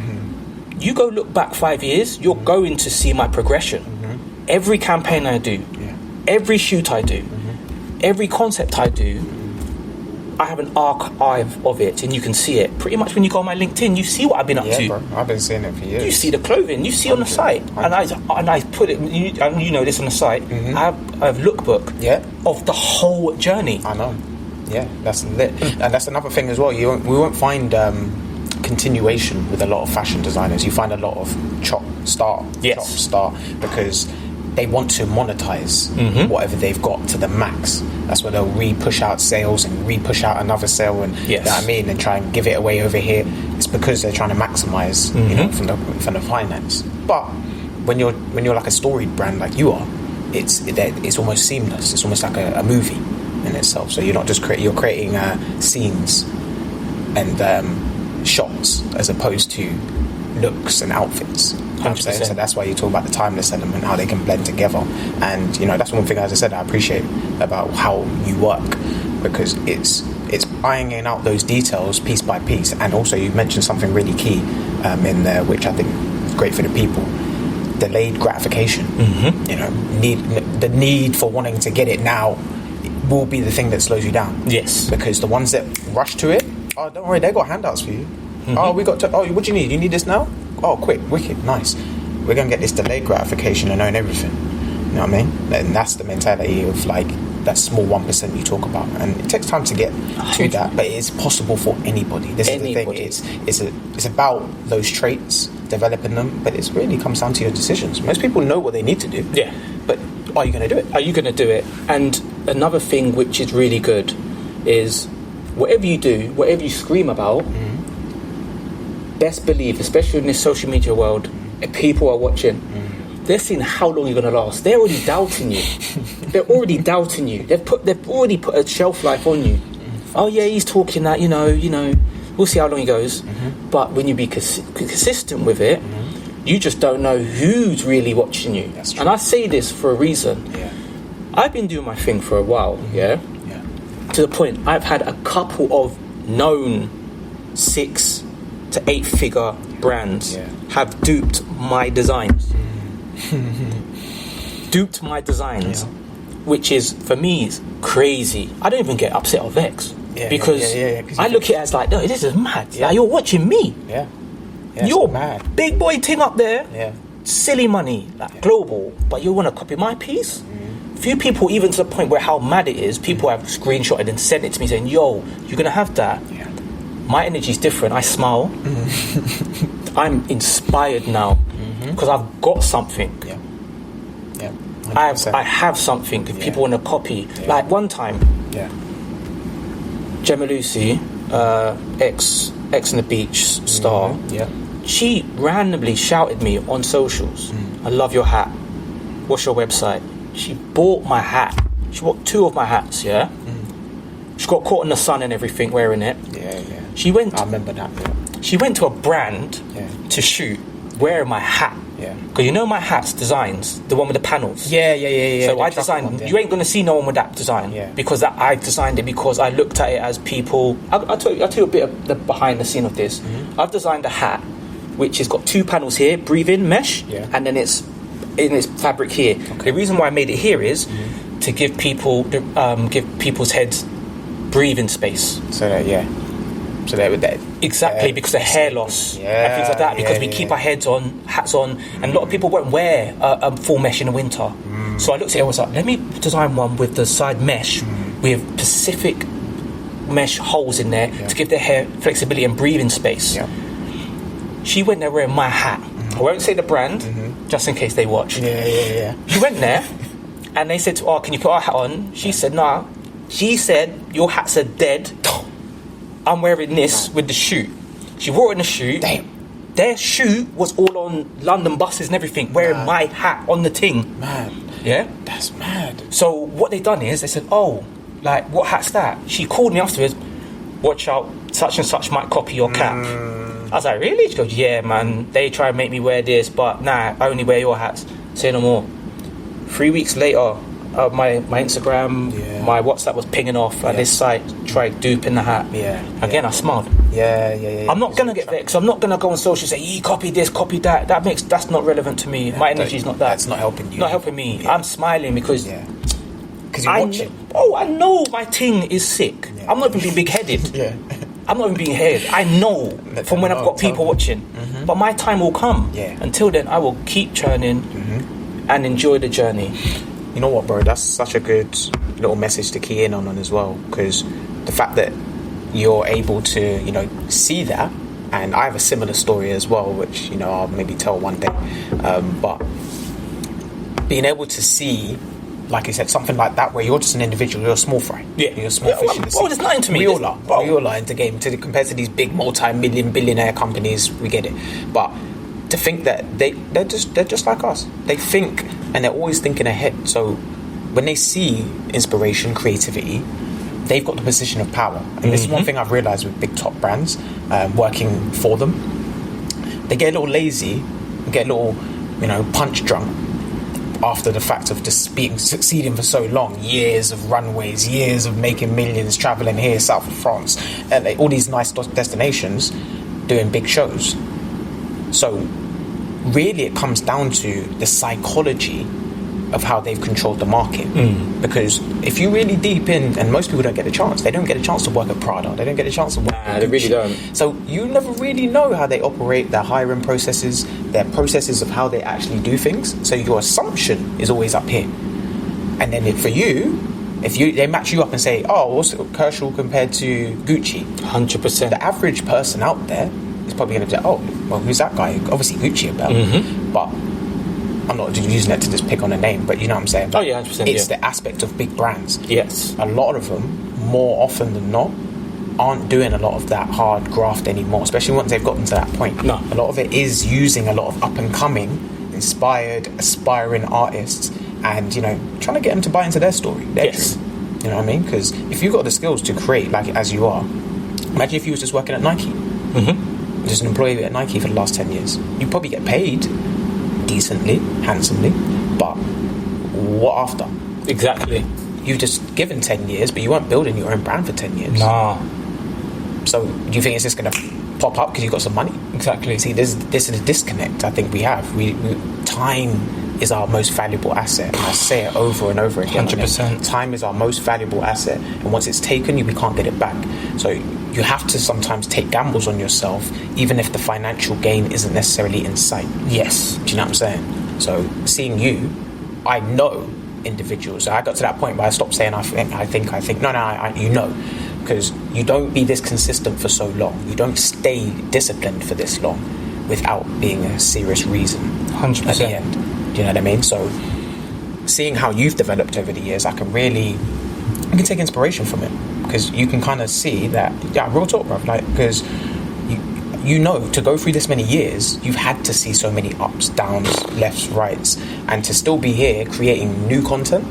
Speaker 2: You go look back 5 years, you're going to see my progression. Every campaign I do, every shoot I do, every concept I do, I have an archive of it and you can see it. Pretty much when you go on my LinkedIn, you see what I've been up to.
Speaker 1: Bro. I've been seeing it for years.
Speaker 2: You see the clothing, you see on the site. And I put it, and you know this on the site, I have lookbook of the whole journey.
Speaker 1: I know. Yeah, that's lit. And that's another thing as well. We won't find continuation with a lot of fashion designers. You find a lot of chop start, because they want to monetize whatever they've got to the max. That's where they'll re-push out sales and re-push out another sale, and you know what I mean, and try and give it away over here. It's because they're trying to maximize, you know, from the finance. But when you're like a storied brand like you are, it's almost seamless. It's almost like a movie in itself. So you're not just you're creating scenes and shots as opposed to looks and outfits.
Speaker 2: 100%.
Speaker 1: So that's why you talk about the timeless element, how they can blend together. And you know, that's one thing, as I said, I appreciate about how you work, because it's ironing out those details piece by piece. And also you mentioned something really key in there, which I think is great for the people: delayed gratification. You know, the need for wanting to get it now will be the thing that slows you down.
Speaker 2: Yes.
Speaker 1: Because the ones that rush to it, oh, don't worry, they got handouts for you. Oh, what do you need? You need this now? Oh, quick, wicked, nice. We're going to get this delayed gratification and own everything. You know what I mean? And that's the mentality of like that small 1% you talk about. And it takes time to get to that, but it is possible for anybody. This is the thing. It's about those traits, developing them, but it really comes down to your decisions. Most people know what they need to do.
Speaker 2: Yeah.
Speaker 1: But are you going to do it?
Speaker 2: Are you going to do it? And another thing which is really good is whatever you do, whatever you scream about, best believe, especially in this social media world, if people are watching, they're seeing how long you're going to last. They're already doubting you. They're already doubting you. They've already put a shelf life on you. Oh yeah, he's talking that, you know, we'll see how long he goes. But when you be consistent with it, you just don't know who's really watching you.
Speaker 1: That's true.
Speaker 2: And I say this for a reason.
Speaker 1: Yeah.
Speaker 2: I've been doing my thing for a while, to the point I've had a couple of known 6 to 8 figure brands have duped my designs. Which is, for me, is crazy. I don't even get upset or vexed because I look at it as like, no, this is mad. Like, you're watching me. You're
Speaker 1: mad.
Speaker 2: Big boy thing up there. Silly money, like global, but you want to copy my piece? Few people, even to the point where how mad it is, people have screenshotted and sent it to me saying, yo, you're going to have that. My energy is different. I smile. I'm inspired now because I've got something. I have something. If people want to copy, like one time, Gemma Lucy, ex on the Beach star, she randomly shouted me on socials, I love your hat. What's your website? She bought my hat. She bought 2 of my hats. She got caught in the sun and everything wearing it. She went.
Speaker 1: I remember that.
Speaker 2: She went to a brand to shoot wearing my hat. Because you know my hat's designs, the one with the panels. So I designed. You ain't gonna see no one with that design because I designed it because I looked at it as people. I'll tell you a bit of the behind the scene of this. I've designed a hat which has got 2 panels here, breathing mesh, and then it's in its fabric here. The reason why I made it here is to give people's heads breathing space.
Speaker 1: So that with that
Speaker 2: exactly because of hair loss and things like that, because we keep our hats on, and a lot of people won't wear full mesh in the winter. So I looked at it and was like, let me design one with the side mesh with Pacific mesh holes in there to give their hair flexibility and breathing space. She went there wearing my hat. I won't say the brand just in case they watch. She went there And they said to her, can you put our hat on? She said, nah. She said, your hats are dead. I'm wearing this with the shoot. She wore it in the shoot.
Speaker 1: Damn.
Speaker 2: Their shoot was all on London buses and everything, wearing my hat on the ting.
Speaker 1: Man.
Speaker 2: Yeah?
Speaker 1: That's mad.
Speaker 2: So what they done is, they said, oh, like, what hat's that? She called me afterwards, watch out, such and such might copy your cap. I was like, really? She goes, yeah, man, they try and make me wear this, but nah, I only wear your hats. Say no more. 3 weeks later, my Instagram, my WhatsApp was pinging off, and this site tried duping the hat. Again, I smiled. I'm not gonna get vexed. I'm not gonna go on social and say, "You copy this, copy that." That's not relevant to me. My energy's not that.
Speaker 1: That's not helping you.
Speaker 2: Not helping me. I'm smiling because
Speaker 1: you're watching.
Speaker 2: I know my ting is sick. I'm not even being big-headed. I'm not even being headed. I know from when I've got people watching. But my time will come. Until then, I will keep churning and enjoy the journey.
Speaker 1: You know what, bro? That's such a good little message to key in on as well, because the fact that you're able to, you know, see that, and I have a similar story as well, which, you know, I'll maybe tell one day, but being able to see, like you said, something like that, where you're just an individual, you're a small fry. You're a small fish in the sea.
Speaker 2: There's nothing to me.
Speaker 1: We all are into game. Compared to these big multi-million billionaire companies, we get it. But to think that they're just like us. They think, and they're always thinking ahead. So when they see inspiration, creativity, they've got the position of power. And this is one thing I've realised with big top brands working for them. They get a little lazy, get a little, you know, punch drunk after the fact of just succeeding for so long. Years of runways, years of making millions, travelling here, south of France, LA, all these nice destinations, doing big shows. So really it comes down to the psychology of how they've controlled the market. Because if you really deep in, and most people don't get a chance, they don't get a chance to work at Prada, they don't get a chance to work at Gucci.
Speaker 2: They really don't.
Speaker 1: So you never really know how they operate, their hiring processes, their processes of how they actually do things. So your assumption is always up here. And then for you, if they match you up and say, oh, what's Kershall compared to Gucci?
Speaker 2: 100%.
Speaker 1: The average person out there is probably going to say, oh, well, who's that guy? Obviously Gucci about. But I'm not using that to just pick on a name, but you know what I'm saying?
Speaker 2: Oh, yeah, 100%.
Speaker 1: It's the aspect of big brands.
Speaker 2: Yes.
Speaker 1: A lot of them, more often than not, aren't doing a lot of that hard graft anymore, especially once they've gotten to that point.
Speaker 2: No.
Speaker 1: A lot of it is using a lot of up-and-coming, inspired, aspiring artists and, you know, trying to get them to buy into their story, their dream. You know what I mean? Because if you've got the skills to create, like as you are, imagine if you was just working at Nike. Just an employee at Nike for the last 10 years. You probably get paid decently, handsomely, but what after?
Speaker 2: Exactly.
Speaker 1: You've just given 10 years, but you weren't building your own brand for 10 years.
Speaker 2: Nah.
Speaker 1: So do you think it's just going to pop up because you got some money?
Speaker 2: Exactly.
Speaker 1: See, this is a disconnect I think we have. Time is our most valuable asset. And I say it over and over again.
Speaker 2: 100%.
Speaker 1: Time is our most valuable asset, and once it's taken, we can't get it back. So you have to sometimes take gambles on yourself, even if the financial gain isn't necessarily in sight.
Speaker 2: Yes.
Speaker 1: Do you know what I'm saying? So seeing you, I know individuals. I got to that point where I stopped saying I think. No, you know. Because you don't be this consistent for so long. You don't stay disciplined for this long without being a serious reason
Speaker 2: 100%.
Speaker 1: at the end. Do you know what I mean? So seeing how you've developed over the years, you can take inspiration from it, because you can kind of see that, real talk, bro. Like, because you know, to go through this many years, you've had to see so many ups, downs, lefts, rights, and to still be here creating new content,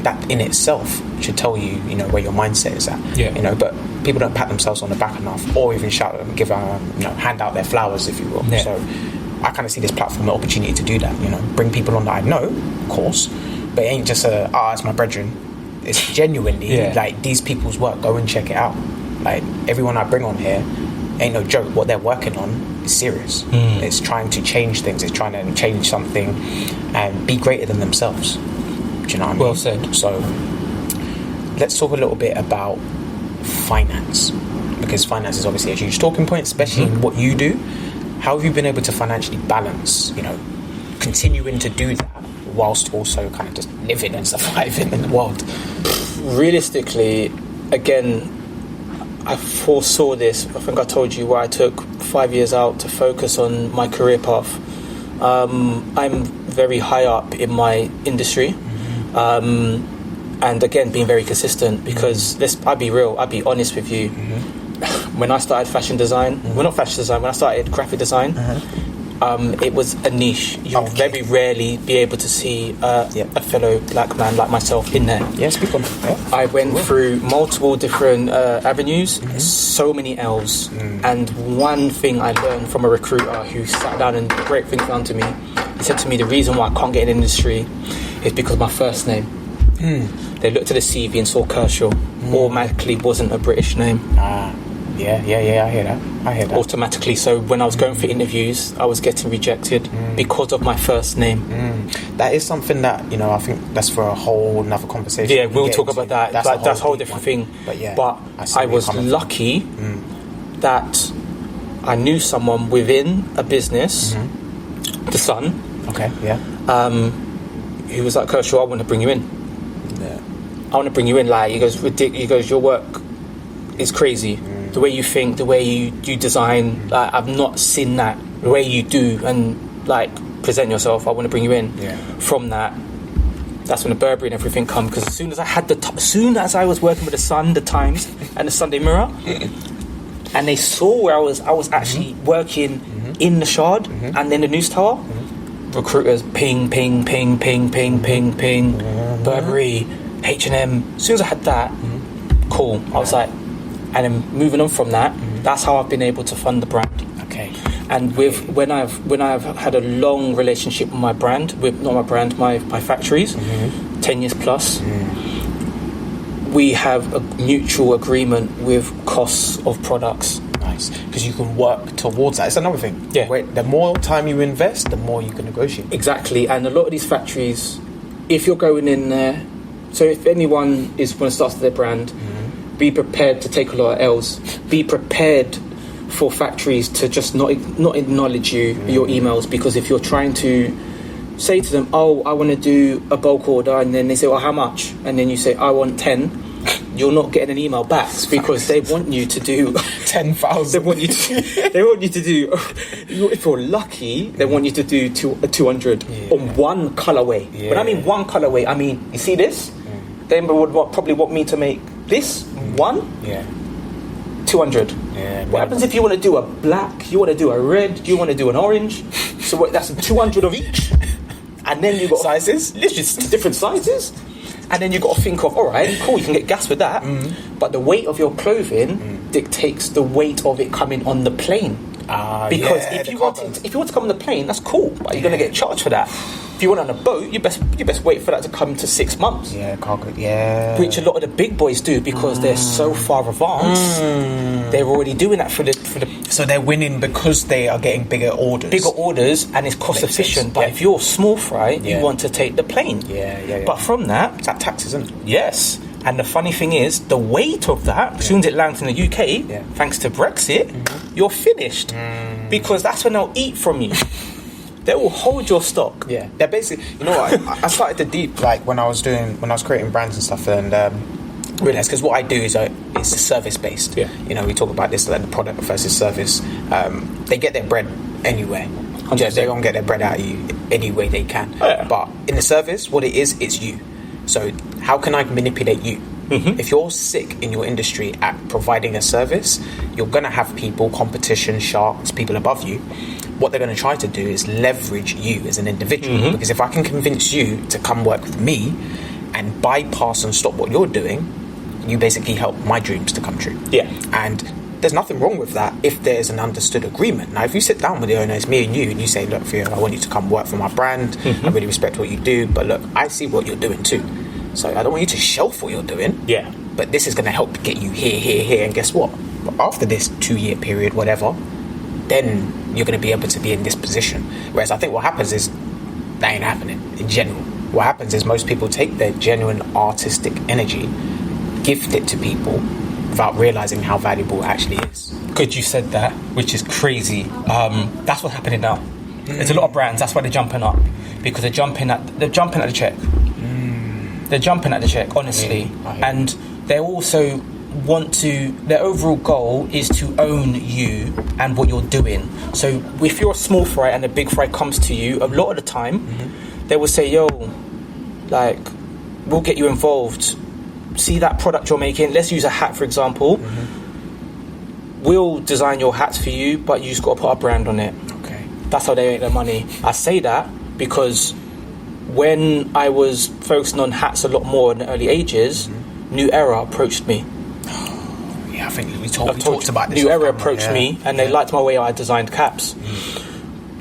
Speaker 1: that in itself should tell you, you know, where your mindset is at.
Speaker 2: Yeah.
Speaker 1: You know, but people don't pat themselves on the back enough, or even hand out their flowers, if you will.
Speaker 2: Yeah.
Speaker 1: So I kind of see this platform an opportunity to do that. You know, bring people on that I know, of course, but it ain't just it's my brethren. It's genuinely like these people's work. Go and check it out. Like everyone I bring on here, ain't no joke. What they're working on is serious. It's trying to change things. It's trying to change something and be greater than themselves. Do you know what I mean?
Speaker 2: Well said.
Speaker 1: So let's talk a little bit about finance, because finance is obviously a huge talking point, especially in what you do. How have you been able to financially balance, you know, continuing to do that whilst also kind of just living and surviving in the world?
Speaker 2: Realistically, again, I foresaw this. I think I told you why I took 5 years out to focus on my career path. I'm very high up in my industry. And again, being very consistent, because I'll be real, I'll be honest with you. When I started fashion design, well, not fashion design, when I started graphic design, it was a niche. You'll very rarely be able to see a fellow black man like myself in there.
Speaker 1: Yeah, speak on it. Yeah.
Speaker 2: I went through multiple different avenues, so many L's. And one thing I learned from a recruiter who sat down and broke things down to me, he said to me, the reason why I can't get in the industry is because of my first name. They looked at the CV and saw Kershall. Automatically wasn't a British name.
Speaker 1: Yeah, I hear that.
Speaker 2: Automatically. So when I was going for interviews, I was getting rejected because of my first name.
Speaker 1: That is something that, I think that's for a whole nother conversation.
Speaker 2: Yeah, we'll talk about that. That's a whole different thing.
Speaker 1: But
Speaker 2: I was lucky that I knew someone within a business, the Sun.
Speaker 1: Okay, yeah.
Speaker 2: Who was like, Kershall, I want to bring you in.
Speaker 1: Yeah.
Speaker 2: I want to bring you in. Like, he goes, your work is crazy. The way you think, the way you design, like, I've not seen that. The way you do and like present yourself, I want to bring you in.
Speaker 1: Yeah.
Speaker 2: From that's when the Burberry and everything come. Because as soon as I had as soon as I was working with the Sun, the Times, and the Sunday Mirror, and they saw where I was actually working in the Shard and then the News Tower. Recruiters ping, Burberry, H&M. As soon as I had that, cool. I was like, and then moving on from that, that's how I've been able to fund the brand.
Speaker 1: Okay.
Speaker 2: And when I've had a long relationship with my brand, my factories, 10 years plus, we have a mutual agreement with costs of products.
Speaker 1: Nice, because you can work towards that. It's another thing.
Speaker 2: Yeah.
Speaker 1: The more time you invest, the more you can negotiate.
Speaker 2: Exactly, and a lot of these factories, if you're going in there, so if anyone is going to start their brand, be prepared to take a lot of L's. Be prepared for factories to just not acknowledge your emails, because if you're trying to say to them, oh, I want to do a bulk order, and then they say, well, how much? And then you say, I want 10. You're not getting an email back because they want you to do
Speaker 1: 10,000.
Speaker 2: They want you to do. If you're lucky, they want you to do 200 on one colorway.
Speaker 1: Yeah.
Speaker 2: When I mean one colorway, I mean, you see this? They would probably want me to make this one.
Speaker 1: Yeah.
Speaker 2: 200.
Speaker 1: Yeah.
Speaker 2: What happens if you want to do a black? You want to do a red? You want to do an orange? So that's 200 of each. And then you got
Speaker 1: sizes,
Speaker 2: literally different sizes. And then you got to think of, all right, cool, you can get gas with that, but the weight of your clothing dictates the weight of it coming on the plane. Because if you want to come on the plane, that's cool, but you're going to get charged for that. If you want on a boat, you best wait for that to come to 6 months.
Speaker 1: Yeah, cargo. Yeah.
Speaker 2: Which a lot of the big boys do because they're so far advanced. They're already doing that for the.
Speaker 1: So they're winning because they are getting bigger orders.
Speaker 2: And it's cost efficient. But if you're small fry, you want to take the plane.
Speaker 1: Yeah.
Speaker 2: But from that,
Speaker 1: it's that taxes, isn't it?
Speaker 2: Yes. And the funny thing is, the weight of that, as soon as it lands in the UK, thanks to Brexit, you're finished. Because that's when they'll eat from you. They will hold your stock.
Speaker 1: Yeah. They're basically, you know what, I started to deep, like, when I was creating brands and stuff, and realised, because what I do is it's service-based.
Speaker 2: Yeah.
Speaker 1: You know, we talk about this, like the product versus service. They get their bread anyway.
Speaker 2: 100%.
Speaker 1: They're going to get their bread out of you any way they can.
Speaker 2: Oh, yeah.
Speaker 1: But in the service, what it is, it's you. So how can I manipulate you? If you're sick in your industry at providing a service, you're going to have people, competition, sharks, people above you. What they're going to try to do is leverage you as an individual. Because if I can convince you to come work with me and bypass and stop what you're doing, you basically help my dreams to come true.
Speaker 2: Yeah.
Speaker 1: And there's nothing wrong with that if there's an understood agreement. Now, if you sit down with the owner, it's me and you say, look, Theo, I want you to come work for my brand. I really respect what you do, but look, I see what you're doing too. So I don't want you to shelf what you're doing.
Speaker 2: Yeah.
Speaker 1: But this is going to help get you here. And guess what? After this 2-year period, whatever, then you're going to be able to be in this position. Whereas I think what happens is that ain't happening in general. What happens is most people take their genuine artistic energy, gift it to people without realising how valuable it actually is.
Speaker 2: Good you said that, which is crazy. That's what's happening now. There's a lot of brands, that's why they're jumping up. Because they're jumping at the check. They're jumping at the check, honestly. And they also their overall goal is to own you and what you're doing. So if you're a small fry and a big fry comes to you, a lot of the time, they will say, yo, like, we'll get you involved. See that product you're making. Let's use a hat, for example. We'll design your hats for you, but you just got to put our brand on it.
Speaker 1: Okay.
Speaker 2: That's how they make their money. I say that because when I was focusing on hats a lot more in the early ages, New Era approached me.
Speaker 1: Yeah, I think we talked about this.
Speaker 2: New Era approached me, and they liked my way I designed caps.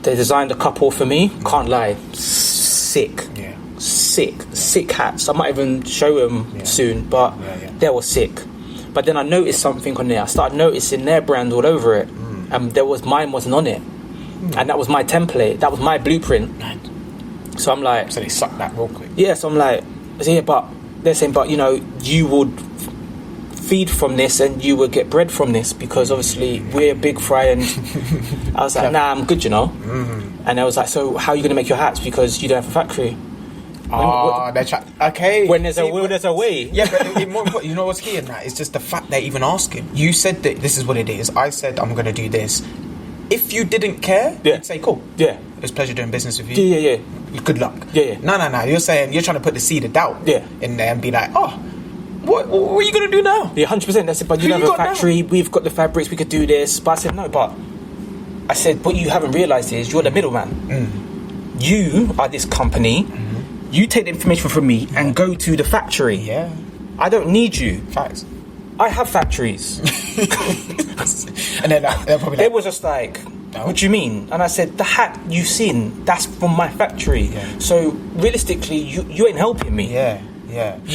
Speaker 2: They designed a couple for me. Can't lie, sick.
Speaker 1: Yeah.
Speaker 2: Sick hats. I might even show them soon, but they were sick. But then I noticed something on there. I started noticing their brand all over it, and mine wasn't on it, and that was my template. That was my blueprint. So I'm like,
Speaker 1: so they sucked that real quick.
Speaker 2: Yeah. So I'm like, yeah, but they're saying, but you would feed from this and you would get bread from this because obviously we're big fry. And I was like, nah, I'm good, And I was like, so how are you going to make your hats because you don't have a factory?
Speaker 1: Okay.
Speaker 2: When there's a will, there's a way.
Speaker 1: Yeah, but you know what's key in that? It's just the fact they're even asking. You said that this is what it is. I said I'm going to do this. If you didn't care, you'd say, cool.
Speaker 2: Yeah.
Speaker 1: It was a pleasure doing business with you.
Speaker 2: Yeah.
Speaker 1: Good luck.
Speaker 2: Yeah.
Speaker 1: No. You're saying, you're trying to put the seed of doubt in there and be like, oh, what are you going to do now?
Speaker 2: Yeah, 100%. That's it. But you don't have a factory. Now? We've got the fabrics. We could do this. But I said, no, but I said, what you haven't realised is you're the middleman. You are this company. You take the information from me and go to the factory.
Speaker 1: Yeah.
Speaker 2: I don't need you.
Speaker 1: Facts.
Speaker 2: I have factories.
Speaker 1: And then they're probably like,
Speaker 2: they was just like, no. What do you mean? And I said, the hat you've seen, that's from my factory. Yeah. So realistically, you ain't helping me.
Speaker 1: Yeah.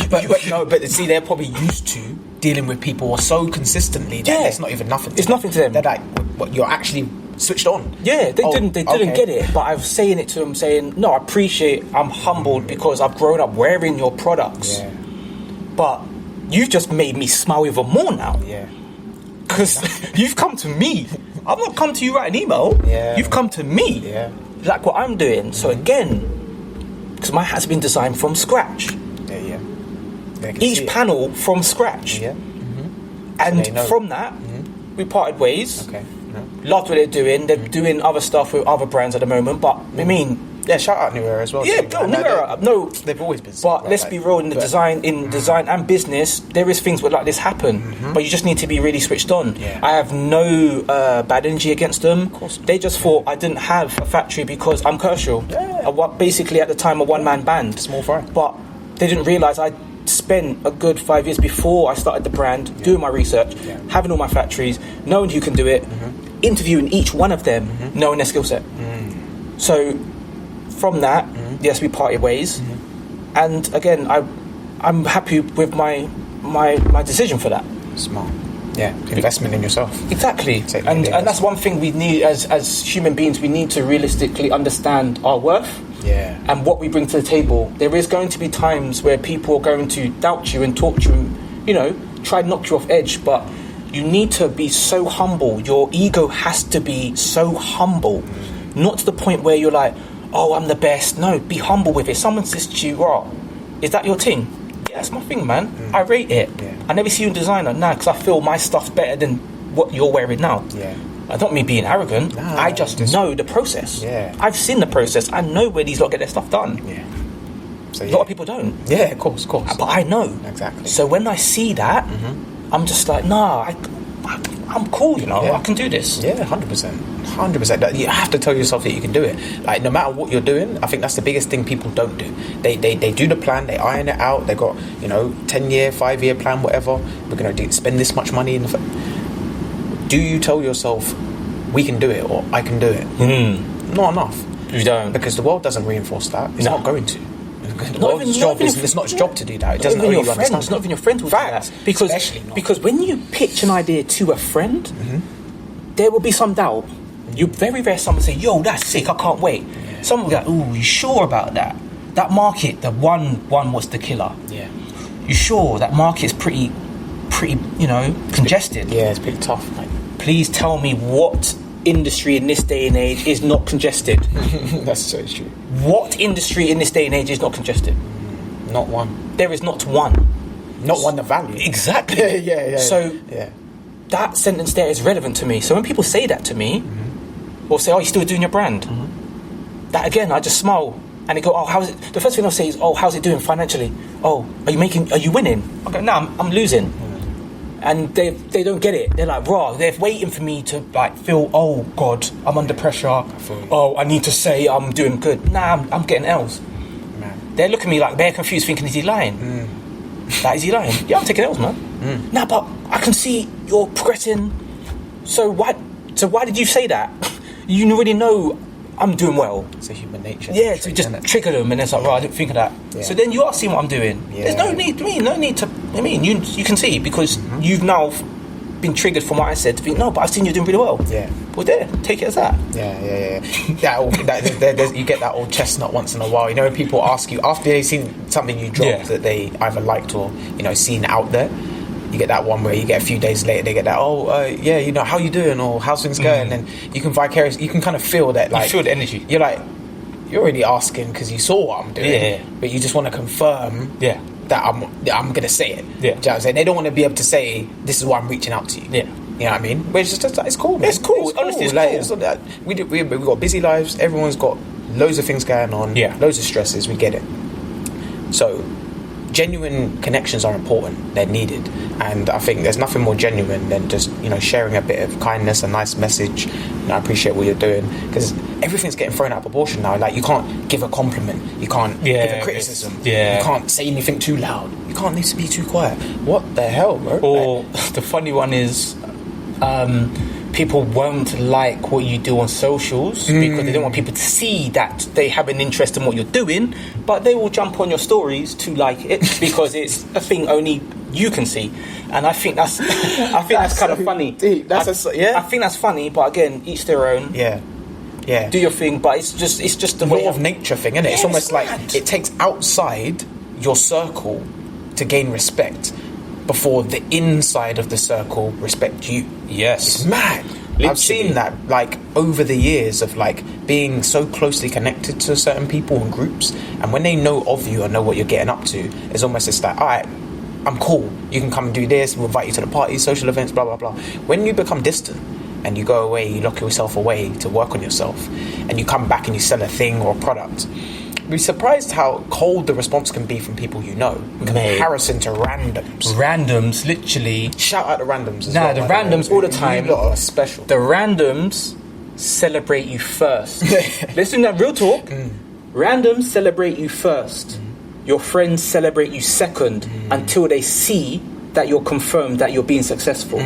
Speaker 1: But see, they're probably used to dealing with people so consistently that it's not even nothing to them.
Speaker 2: Nothing to them.
Speaker 1: They're like, what, you're actually switched on.
Speaker 2: Yeah, they didn't get it. But I was saying it to them, saying, no, I'm humbled because I've grown up wearing your products.
Speaker 1: Yeah.
Speaker 2: But you've just made me smile even more now.
Speaker 1: Yeah.
Speaker 2: Because you've come to me. I've not come to you write an email.
Speaker 1: Yeah.
Speaker 2: You've come to me.
Speaker 1: Yeah.
Speaker 2: Like what I'm doing. So again, because my hat's been designed from scratch.
Speaker 1: Yeah.
Speaker 2: Each panel from scratch.
Speaker 1: Yeah.
Speaker 2: And so from that, we parted ways.
Speaker 1: Okay.
Speaker 2: Loved what they're doing. They're doing other stuff with other brands at the moment. But I mean,
Speaker 1: shout out New Era as well.
Speaker 2: Yeah, New Era. No,
Speaker 1: they've always been.
Speaker 2: But let's be real. In the design and business, there is things like this happen. But you just need to be really switched on.
Speaker 1: Yeah.
Speaker 2: I have no bad energy against them.
Speaker 1: Of course.
Speaker 2: They just thought I didn't have a factory because I'm Kershall.
Speaker 1: Yeah.
Speaker 2: Basically at the time a one-man band.
Speaker 1: Small fry.
Speaker 2: But they didn't realise I spent a good 5 years before I started the brand doing my research, having all my factories, knowing who can do it, interviewing each one of them, knowing their skill set. So from that, yes, we parted ways, and again, I'm happy with my decision for that.
Speaker 1: Smart. Yeah, investment in yourself.
Speaker 2: Exactly, and that's one thing we need as human beings. We need to realistically understand our worth.
Speaker 1: Yeah.
Speaker 2: And what we bring to the table. There is going to be times where people are going to doubt you and talk to you and, try to knock you off edge, but you need to be so humble. Your ego has to be so humble. Not to the point where you're like, oh, I'm the best. No, be humble with it. Someone says to you, oh, is that your thing? Yeah, that's my thing, man. I rate it.
Speaker 1: Yeah.
Speaker 2: I never see you in designer. Nah, because I feel my stuff's better than what you're wearing now.
Speaker 1: Yeah.
Speaker 2: I don't mean being arrogant.
Speaker 1: Nah,
Speaker 2: I just know the process.
Speaker 1: Yeah.
Speaker 2: I've seen the process. I know where these lot get their stuff done.
Speaker 1: Yeah. So,
Speaker 2: A lot of people don't.
Speaker 1: Yeah, of course.
Speaker 2: But I know.
Speaker 1: Exactly.
Speaker 2: So when I see that, I'm just like, nah, I'm cool, I can do this.
Speaker 1: Yeah, 100%. 100%. You have to tell yourself that you can do it. Like, no matter what you're doing, I think that's the biggest thing people don't do. They do the plan, they iron it out, they got, 10-year, 5-year plan, whatever. We're going to spend this much money in the... Do you tell yourself, we can do it, or I can do it? Not enough.
Speaker 2: You don't.
Speaker 1: Because the world doesn't reinforce that. It's not going to. The
Speaker 2: Not
Speaker 1: world's
Speaker 2: even-
Speaker 1: job
Speaker 2: not
Speaker 1: is
Speaker 2: even-
Speaker 1: it's not its job to do that. It
Speaker 2: Not
Speaker 1: doesn't
Speaker 2: even
Speaker 1: know
Speaker 2: your
Speaker 1: you
Speaker 2: friends.
Speaker 1: understand.
Speaker 2: Not even your friends will do
Speaker 1: Facts.
Speaker 2: that. Because
Speaker 1: Especially not.
Speaker 2: because when you pitch an idea to a friend, there will be some doubt. You very rare someone say, "Yo, that's sick. I can't wait."
Speaker 1: Yeah.
Speaker 2: Someone will go, "Ooh, you sure about that? That market, the one was the killer.
Speaker 1: Yeah.
Speaker 2: You sure that market's pretty, congested?
Speaker 1: Yeah, it's pretty tough. Like,
Speaker 2: Please tell me what industry in this day and age is not congested.
Speaker 1: that's so true.
Speaker 2: What industry in this day and age is not congested?
Speaker 1: Not one.
Speaker 2: There is not one.
Speaker 1: Not one the value.
Speaker 2: Exactly.
Speaker 1: Yeah.
Speaker 2: So that sentence there is relevant to me. So when people say that to me, or say, "Oh, you're still doing your brand," that again, I just smile and they go, oh, how's it? The first thing they'll say is, oh, how's it doing financially? Oh, are you winning? I go, no, I'm losing. And they don't get it. They're like, raw. They're waiting for me to like feel, oh God, I'm under pressure. Oh, I need to say I'm doing good. Nah, I'm getting L's. Man. They're looking at me like they're confused, thinking, is he lying? Like, is he lying? Yeah, I'm taking L's, man. Nah, but I can see you're progressing. So why did you say that? You already know I'm doing well.
Speaker 1: It's a human nature.
Speaker 2: Yeah, to just trigger them, and it's like, I didn't think of that. Yeah. So then you are seeing what I'm doing. Yeah. There's no need to. I mean, you can see because you've now been triggered from what I said to think, no, but I've seen you doing really well. Yeah. Well, there, take it as that.
Speaker 1: Yeah. You get that old chestnut once in a while. You know, when people ask you after they've seen something you dropped that they either liked or seen out there. You get that one where you get a few days later, they get that, how you doing, or how's things going, and you can you can kind of feel that, like,
Speaker 2: you feel the energy.
Speaker 1: You're like, you're already asking because you saw what I'm doing, but you just want to confirm that I'm gonna say it. Yeah, do you know what I'm saying? They don't want to be able to say this is why I'm reaching out to you. Yeah, you know what I mean? But it's just it's cool, man.
Speaker 2: It's cool. Honestly, it's
Speaker 1: like,
Speaker 2: cool.
Speaker 1: It's not that we've got busy lives. Everyone's got loads of things going on. Yeah, loads of stresses. We get it. So genuine connections are important. They're needed, and I think there's nothing more genuine than just sharing a bit of kindness, a nice message. I appreciate what you're doing, because everything's getting thrown out of proportion now. Like, you can't give a compliment, you can't give a criticism, you can't say anything too loud, you can't need to be too quiet. What the hell, bro?
Speaker 2: Or the funny one is, people won't like what you do on socials because they don't want people to see that they have an interest in what you're doing, but they will jump on your stories to like it because it's a thing only you can see. And I think that's kind of funny.
Speaker 1: Deep.
Speaker 2: I think that's funny, but again, each their own.
Speaker 1: Yeah.
Speaker 2: Do your thing, but it's just the
Speaker 1: law of nature thing, isn't it? It's almost like it takes outside your circle to gain respect before the inside of the circle respect you.
Speaker 2: Yes.
Speaker 1: It's mad. Literally. I've seen that, like, over the years of, like, being so closely connected to certain people and groups, and when they know of you and know what you're getting up to, it's almost just like, alright, I'm cool, you can come and do this, we'll invite you to the parties, social events, blah blah blah. When you become distant and you go away, you lock yourself away to work on yourself, and you come back and you sell a thing or a product, be surprised how cold the response can be from people in comparison to randoms.
Speaker 2: Literally.
Speaker 1: Shout out the randoms as
Speaker 2: well. The randoms all the time.
Speaker 1: You lot are special.
Speaker 2: The randoms celebrate you first. Listen to that real talk. Randoms celebrate you first. Your friends celebrate you second until they see that you're confirmed that you're being successful.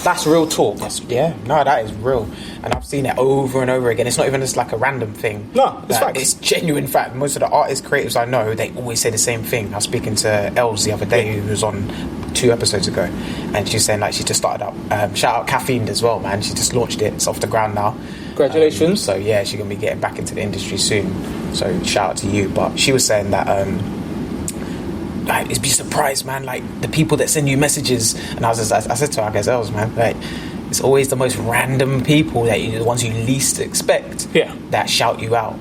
Speaker 2: That's real talk.
Speaker 1: That is real, and I've seen it over and over again. It's not even just like a random thing.
Speaker 2: No, it's fact.
Speaker 1: It's genuine fact. Most of the artists, creatives I know, they always say the same thing. I was speaking to Els the other day, who was on 2 episodes ago, and she's saying, like, she just started up. Shout out Caffeine as well, man. She just launched it. It's off the ground now.
Speaker 2: Congratulations.
Speaker 1: So yeah, she's gonna be getting back into the industry soon. So shout out to you. But she was saying that. Like, be surprised, man, like the people that send you messages, and I said to her, I guess, man, like, it's always the most random people the ones you least expect, that shout you out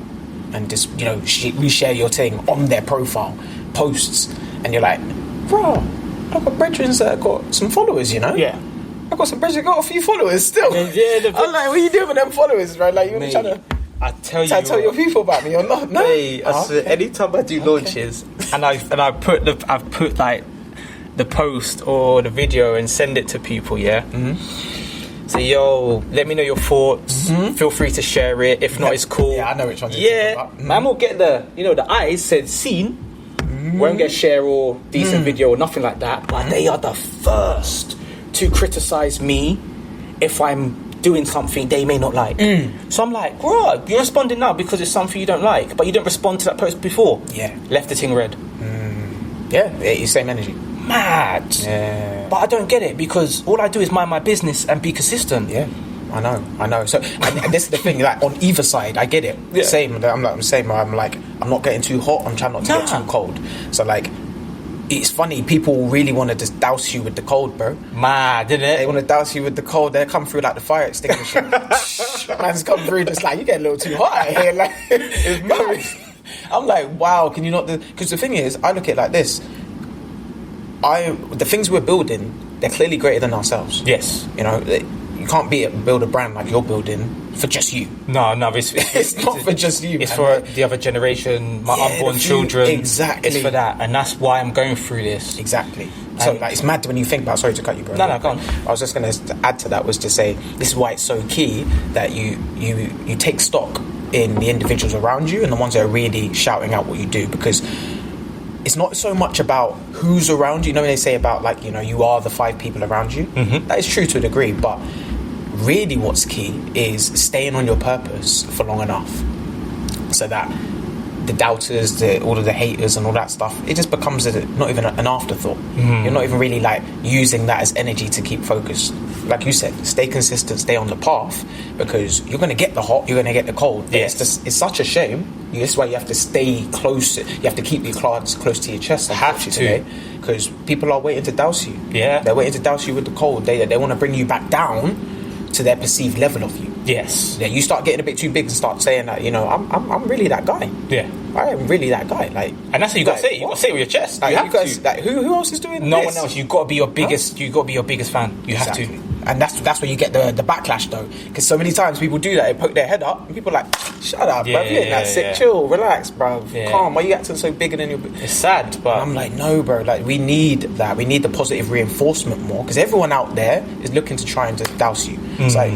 Speaker 1: and just reshare your thing on their profile posts, and you're like, bro, I've got brethren that got some followers, I've got some brethren that got a few followers still. I'm like, what are you doing with them followers, right? Like, you're trying to
Speaker 2: I tell
Speaker 1: your people about me or not? No.
Speaker 2: Hey, I swear, anytime I do launches and I've put like the post or the video and send it to people, say, yo, let me know your thoughts. Feel free to share it. If not, it's cool.
Speaker 1: Yeah, I know which ones you're talking about.
Speaker 2: Man will get the eyes said seen. Won't get share or decent video or nothing like that. But they are the first to criticize me if I'm doing something they may not like. So I'm like, bro, you're responding now because it's something you don't like, but you didn't respond to that post before. Left the thing red.
Speaker 1: Same energy.
Speaker 2: Mad. But I don't get it, because all I do is mind my business and be consistent.
Speaker 1: I know. So and this is the thing, like, on either side, I get it. Same. I'm not getting too hot, I'm trying not to get too cold. So, like, it's funny, people really want to just douse you with the cold, bro.
Speaker 2: Mad, didn't it?
Speaker 1: They want to douse you with the cold. They come through like the fire extinguisher. Man's come through just like, you get a little too hot out here. Like, it's mad. I'm like, wow, can you not do... Because the thing is, I look at it like this. The things we're building, they're clearly greater than ourselves.
Speaker 2: Yes.
Speaker 1: You can't build a brand like you're building for just you.
Speaker 2: No,
Speaker 1: It's not for just you.
Speaker 2: It's
Speaker 1: man.
Speaker 2: for the other generation, my unborn children.
Speaker 1: Exactly.
Speaker 2: It's for that, and that's why I'm going through this.
Speaker 1: Exactly. So like, it's mad when you think about. Sorry to cut you, bro.
Speaker 2: No, go on.
Speaker 1: I was just going to add to that, was to say this is why it's so key that you take stock in the individuals around you and the ones that are really shouting out what you do, because it's not so much about who's around you. You know when they say about, like, you know, you are the 5 people around you. Mm-hmm. That is true to a degree, but really what's key is staying on your purpose for long enough so that the doubters, all of the haters and all that stuff, it just becomes not even an afterthought. You're not even really like using that as energy to keep focused. Like you said, stay consistent, stay on the path, because you're going to get the hot, you're going to get the cold.
Speaker 2: Yes.
Speaker 1: It's such a shame. This is why you have to stay close. You have to keep your cards close to your chest.
Speaker 2: Have to,
Speaker 1: because people are waiting to douse you.
Speaker 2: Yeah,
Speaker 1: they're waiting to douse you with the cold. They want to bring you back down to their perceived level of you.
Speaker 2: Yes.
Speaker 1: Yeah, you start getting a bit too big and start saying that, you know, I'm really that guy.
Speaker 2: Yeah.
Speaker 1: I am really that guy. Like,
Speaker 2: and that's what you got to say. You got to say it with your chest.
Speaker 1: Like,
Speaker 2: you guys,
Speaker 1: like, who else is doing
Speaker 2: no
Speaker 1: this?
Speaker 2: one else. You got to be your biggest. You got to be your biggest fan. You have to.
Speaker 1: And that's where you get the backlash, though, because so many times people do that. They poke their head up, and people are like, "Shut up, bruv. You ain't that sick. Chill, relax, bruv. Calm. Why are you acting so bigger than you?"
Speaker 2: It's sad, but
Speaker 1: I'm like, no, bro. Like, we need that. We need the positive reinforcement more, because everyone out there is looking to try and just douse you. It's like,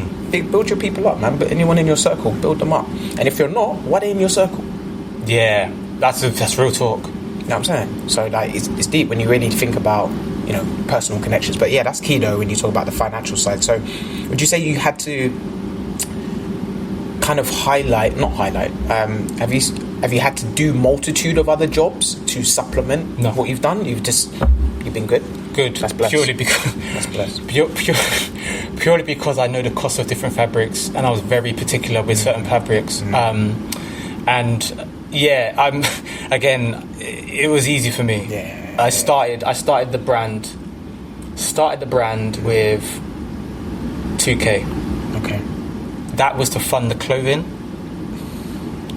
Speaker 1: build your people up, man. But anyone in your circle, build them up. And if you're not, why are they in your circle?
Speaker 2: Yeah, that's real talk.
Speaker 1: You know what I'm saying? So like, it's deep when you really think about, you know, personal connections. But yeah, that's key though when you talk about the financial side. So would you say you had to kind of not highlight, have you had to do multitude of other jobs to supplement what you've done? You've been good?
Speaker 2: Good.
Speaker 1: That's blessed.
Speaker 2: Purely because
Speaker 1: that's blessed.
Speaker 2: Purely because I know the cost of different fabrics, and I was very particular with certain fabrics. And yeah, it was easy for me.
Speaker 1: Yeah.
Speaker 2: I started the brand with 2K.
Speaker 1: Okay.
Speaker 2: That was to fund the clothing,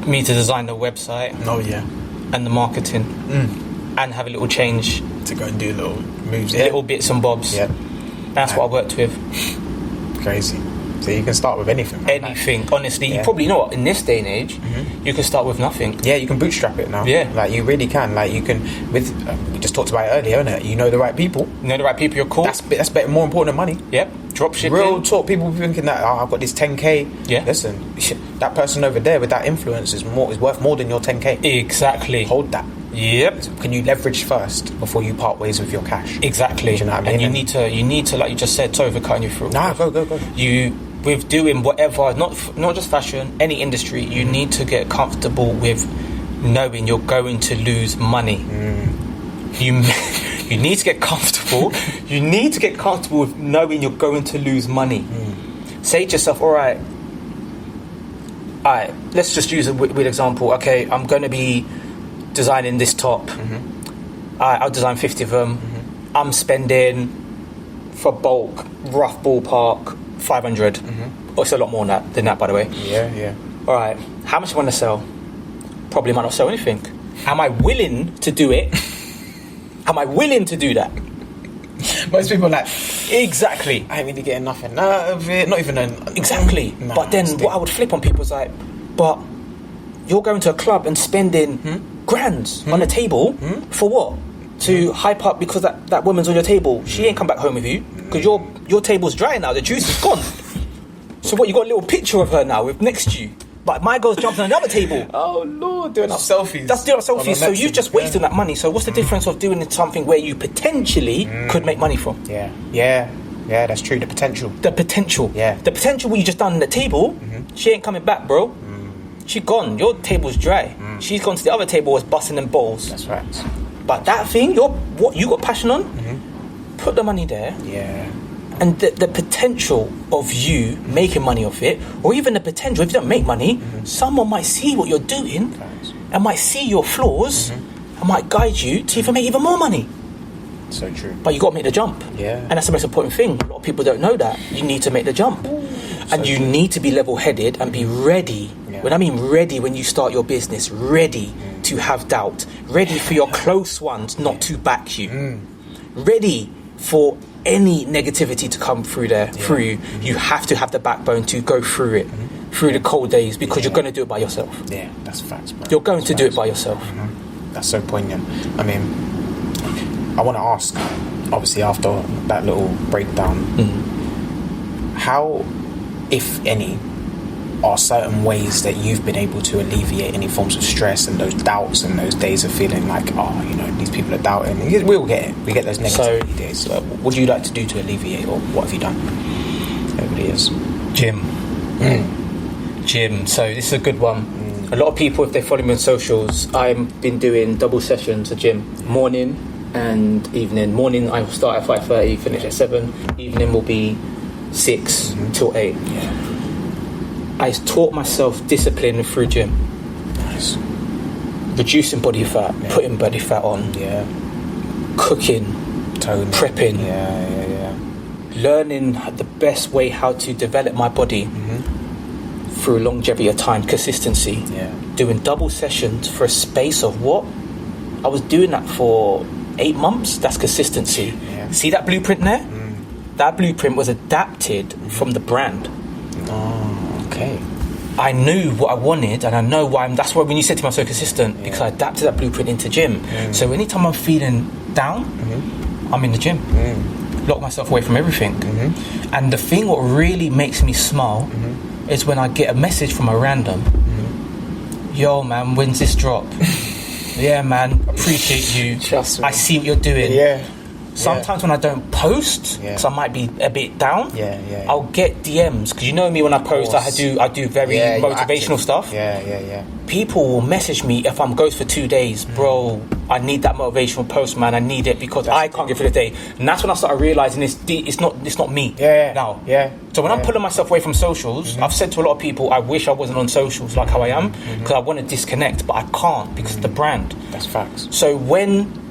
Speaker 2: me to design the website.
Speaker 1: Oh yeah.
Speaker 2: And the marketing. And have a little change
Speaker 1: to go and do little moves,
Speaker 2: little bits and bobs.
Speaker 1: Yeah.
Speaker 2: That's what I worked with.
Speaker 1: Crazy. So you can start with anything.
Speaker 2: Anything, honestly. You probably know what, in this day and age, you can start with nothing.
Speaker 1: Yeah, you can bootstrap it now.
Speaker 2: Yeah.
Speaker 1: Like, you really can. Like, you can, with, we just talked about it earlier, innit? You know the right people.
Speaker 2: You know the right people, you're cool.
Speaker 1: That's better, more important than money.
Speaker 2: Yep. Drop shipping.
Speaker 1: Real talk, people thinking that, I've got this 10k.
Speaker 2: Yeah.
Speaker 1: Listen, that person over there with that influence is worth more than your 10k.
Speaker 2: Exactly.
Speaker 1: Hold that.
Speaker 2: Yep.
Speaker 1: So can you leverage first before you part ways with your cash?
Speaker 2: Exactly.
Speaker 1: Do you know what I mean?
Speaker 2: And you need to, like you just said, sorry for cutting you through.
Speaker 1: Nah, go.
Speaker 2: With doing whatever, not just fashion, any industry, you need to get comfortable with knowing you're going to lose money. You need to get comfortable. You need to get comfortable with knowing you're going to lose money. Say to yourself, all right, let's just use a weird example. Okay, I'm going to be designing this top. I'll design 50 of them. I'm spending, for bulk, rough ballpark, 500. Or it's a lot more than that, by the way.
Speaker 1: Yeah.
Speaker 2: All right, how much I want to sell? Probably might not sell anything. Am I willing to do it? Am I willing to do that?
Speaker 1: Most people are like,
Speaker 2: exactly.
Speaker 1: I ain't really getting nothing out of it. Not even
Speaker 2: exactly. But then what I would flip on people is like, but you're going to a club and spending grands on a table for what? To hype up because that woman's on your table. She ain't come back home with you because your table's dry now. The juice is gone. So what? You got a little picture of her now with next to you. But my girl's jumping on another table.
Speaker 1: Oh Lord, doing up selfies.
Speaker 2: That's doing up selfies. So you just wasting that money. So what's the difference of doing something where you potentially could make money from?
Speaker 1: Yeah, that's true. The potential.
Speaker 2: Yeah. The potential what you just done on the table. She ain't coming back, bro. She gone. Your table's dry. She's gone to the other table, was busting them balls.
Speaker 1: That's right.
Speaker 2: But that thing, what you got passion on, put the money there.
Speaker 1: Yeah.
Speaker 2: And the potential of you making money off it, or even the potential, if you don't make money, someone might see what you're doing and might see your flaws and might guide you to even make even more money.
Speaker 1: So true.
Speaker 2: But you got to make the jump.
Speaker 1: Yeah.
Speaker 2: And that's the most important thing. A lot of people don't know that. You need to make the jump. And you need to be level-headed and be ready. Yeah. When I mean ready, when you start your business, ready to have doubt. Ready for your close ones not to back you. Ready for any negativity to come through you. You have to have the backbone to go through it. through the cold days because you're going to do it by yourself.
Speaker 1: Yeah, that's facts, bro.
Speaker 2: You're going to do it by yourself.
Speaker 1: That's so poignant. I mean, I want to ask, obviously, after that little breakdown, how, if any, are certain ways that you've been able to alleviate any forms of stress and those doubts and those days of feeling like, these people are doubting? We all get it. We get those negative days. So what do you like to do to alleviate, or what have you done over the years?
Speaker 2: Gym. Gym. So this is a good one. A lot of people, if they follow me on socials, I've been doing double sessions of gym, morning and evening. Morning I will start at 5:30, finish at 7. Evening will be 6 till 8.
Speaker 1: Yeah.
Speaker 2: I taught myself discipline through gym.
Speaker 1: Nice.
Speaker 2: Reducing body fat, putting body fat on, cooking,
Speaker 1: toning,
Speaker 2: prepping, learning the best way how to develop my body through longevity of time, consistency. Doing double sessions for a space of what? I was doing that for 8 months. That's consistency. See that blueprint there? That blueprint was adapted from the brand.
Speaker 1: Okay.
Speaker 2: I knew what I wanted, and I know why. That's why when you said to me I'm so consistent, because I adapted that blueprint into gym. So anytime I'm feeling down, I'm in the gym. Lock myself away from everything. And the thing what really makes me smile is when I get a message from a random. Yo, man, when's this drop? Yeah, man, appreciate you.
Speaker 1: Trust me.
Speaker 2: I see what you're doing.
Speaker 1: Yeah.
Speaker 2: Sometimes when I don't post, because I might be a bit down, I'll get DMs. Because you know me, when I post, I do very motivational stuff. People will message me if I'm ghost for 2 days. Bro, I need that motivational post, man. I need it because I can't get through the day. And that's when I started realising it's not me now. So when I'm pulling myself away from socials, I've said to a lot of people, I wish I wasn't on socials like how I am, because I want to disconnect, but I can't because of the brand.
Speaker 1: That's facts.
Speaker 2: So when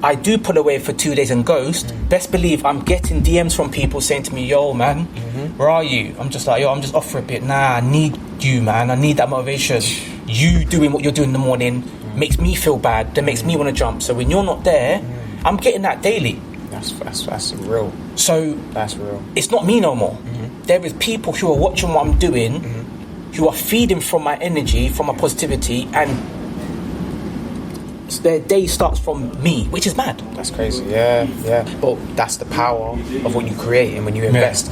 Speaker 2: I do pull away for 2 days and ghost, best believe I'm getting DMs from people saying to me, yo, man, where are you? I'm just like, yo, I'm just off for a bit. Nah, I need you, man. I need that motivation. You doing what you're doing in the morning makes me feel bad. That makes me want to jump. So when you're not there, I'm getting that daily.
Speaker 1: That's real.
Speaker 2: So
Speaker 1: that's real.
Speaker 2: It's not me no more. There is people who are watching what I'm doing, who are feeding from my energy, from my positivity, and their day starts from me, which is mad.
Speaker 1: That's crazy. But that's the power of what you create and when you invest.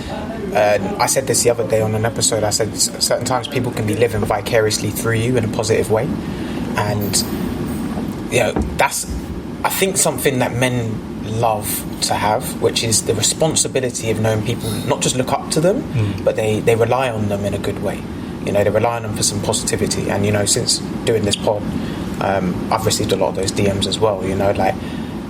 Speaker 1: I said this the other day on an episode. I said certain times people can be living vicariously through you in a positive way, and that's, I think, something that men love to have, which is the responsibility of knowing people not just look up to them, but they rely on them in a good way. They rely on them for some positivity. And since doing this pod, I've received a lot of those DMs as well. Like,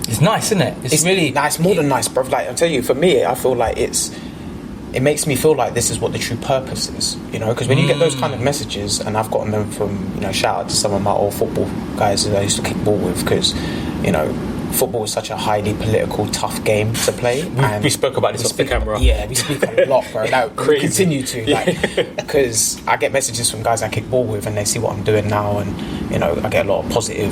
Speaker 2: it's nice, isn't it? It's really
Speaker 1: nice, more than nice, bro. Like, I'll tell you, for me, I feel like it makes me feel like this is what the true purpose is. Because when you get those kind of messages, and I've gotten them from, shout out to some of my old football guys that I used to kick ball with, because football is such a highly political, tough game to play.
Speaker 2: We spoke about this off the camera.
Speaker 1: Yeah, we speak a lot, bro. We continue to, because I get messages from guys I kick ball with, and they see what I'm doing now, and I get a lot of positive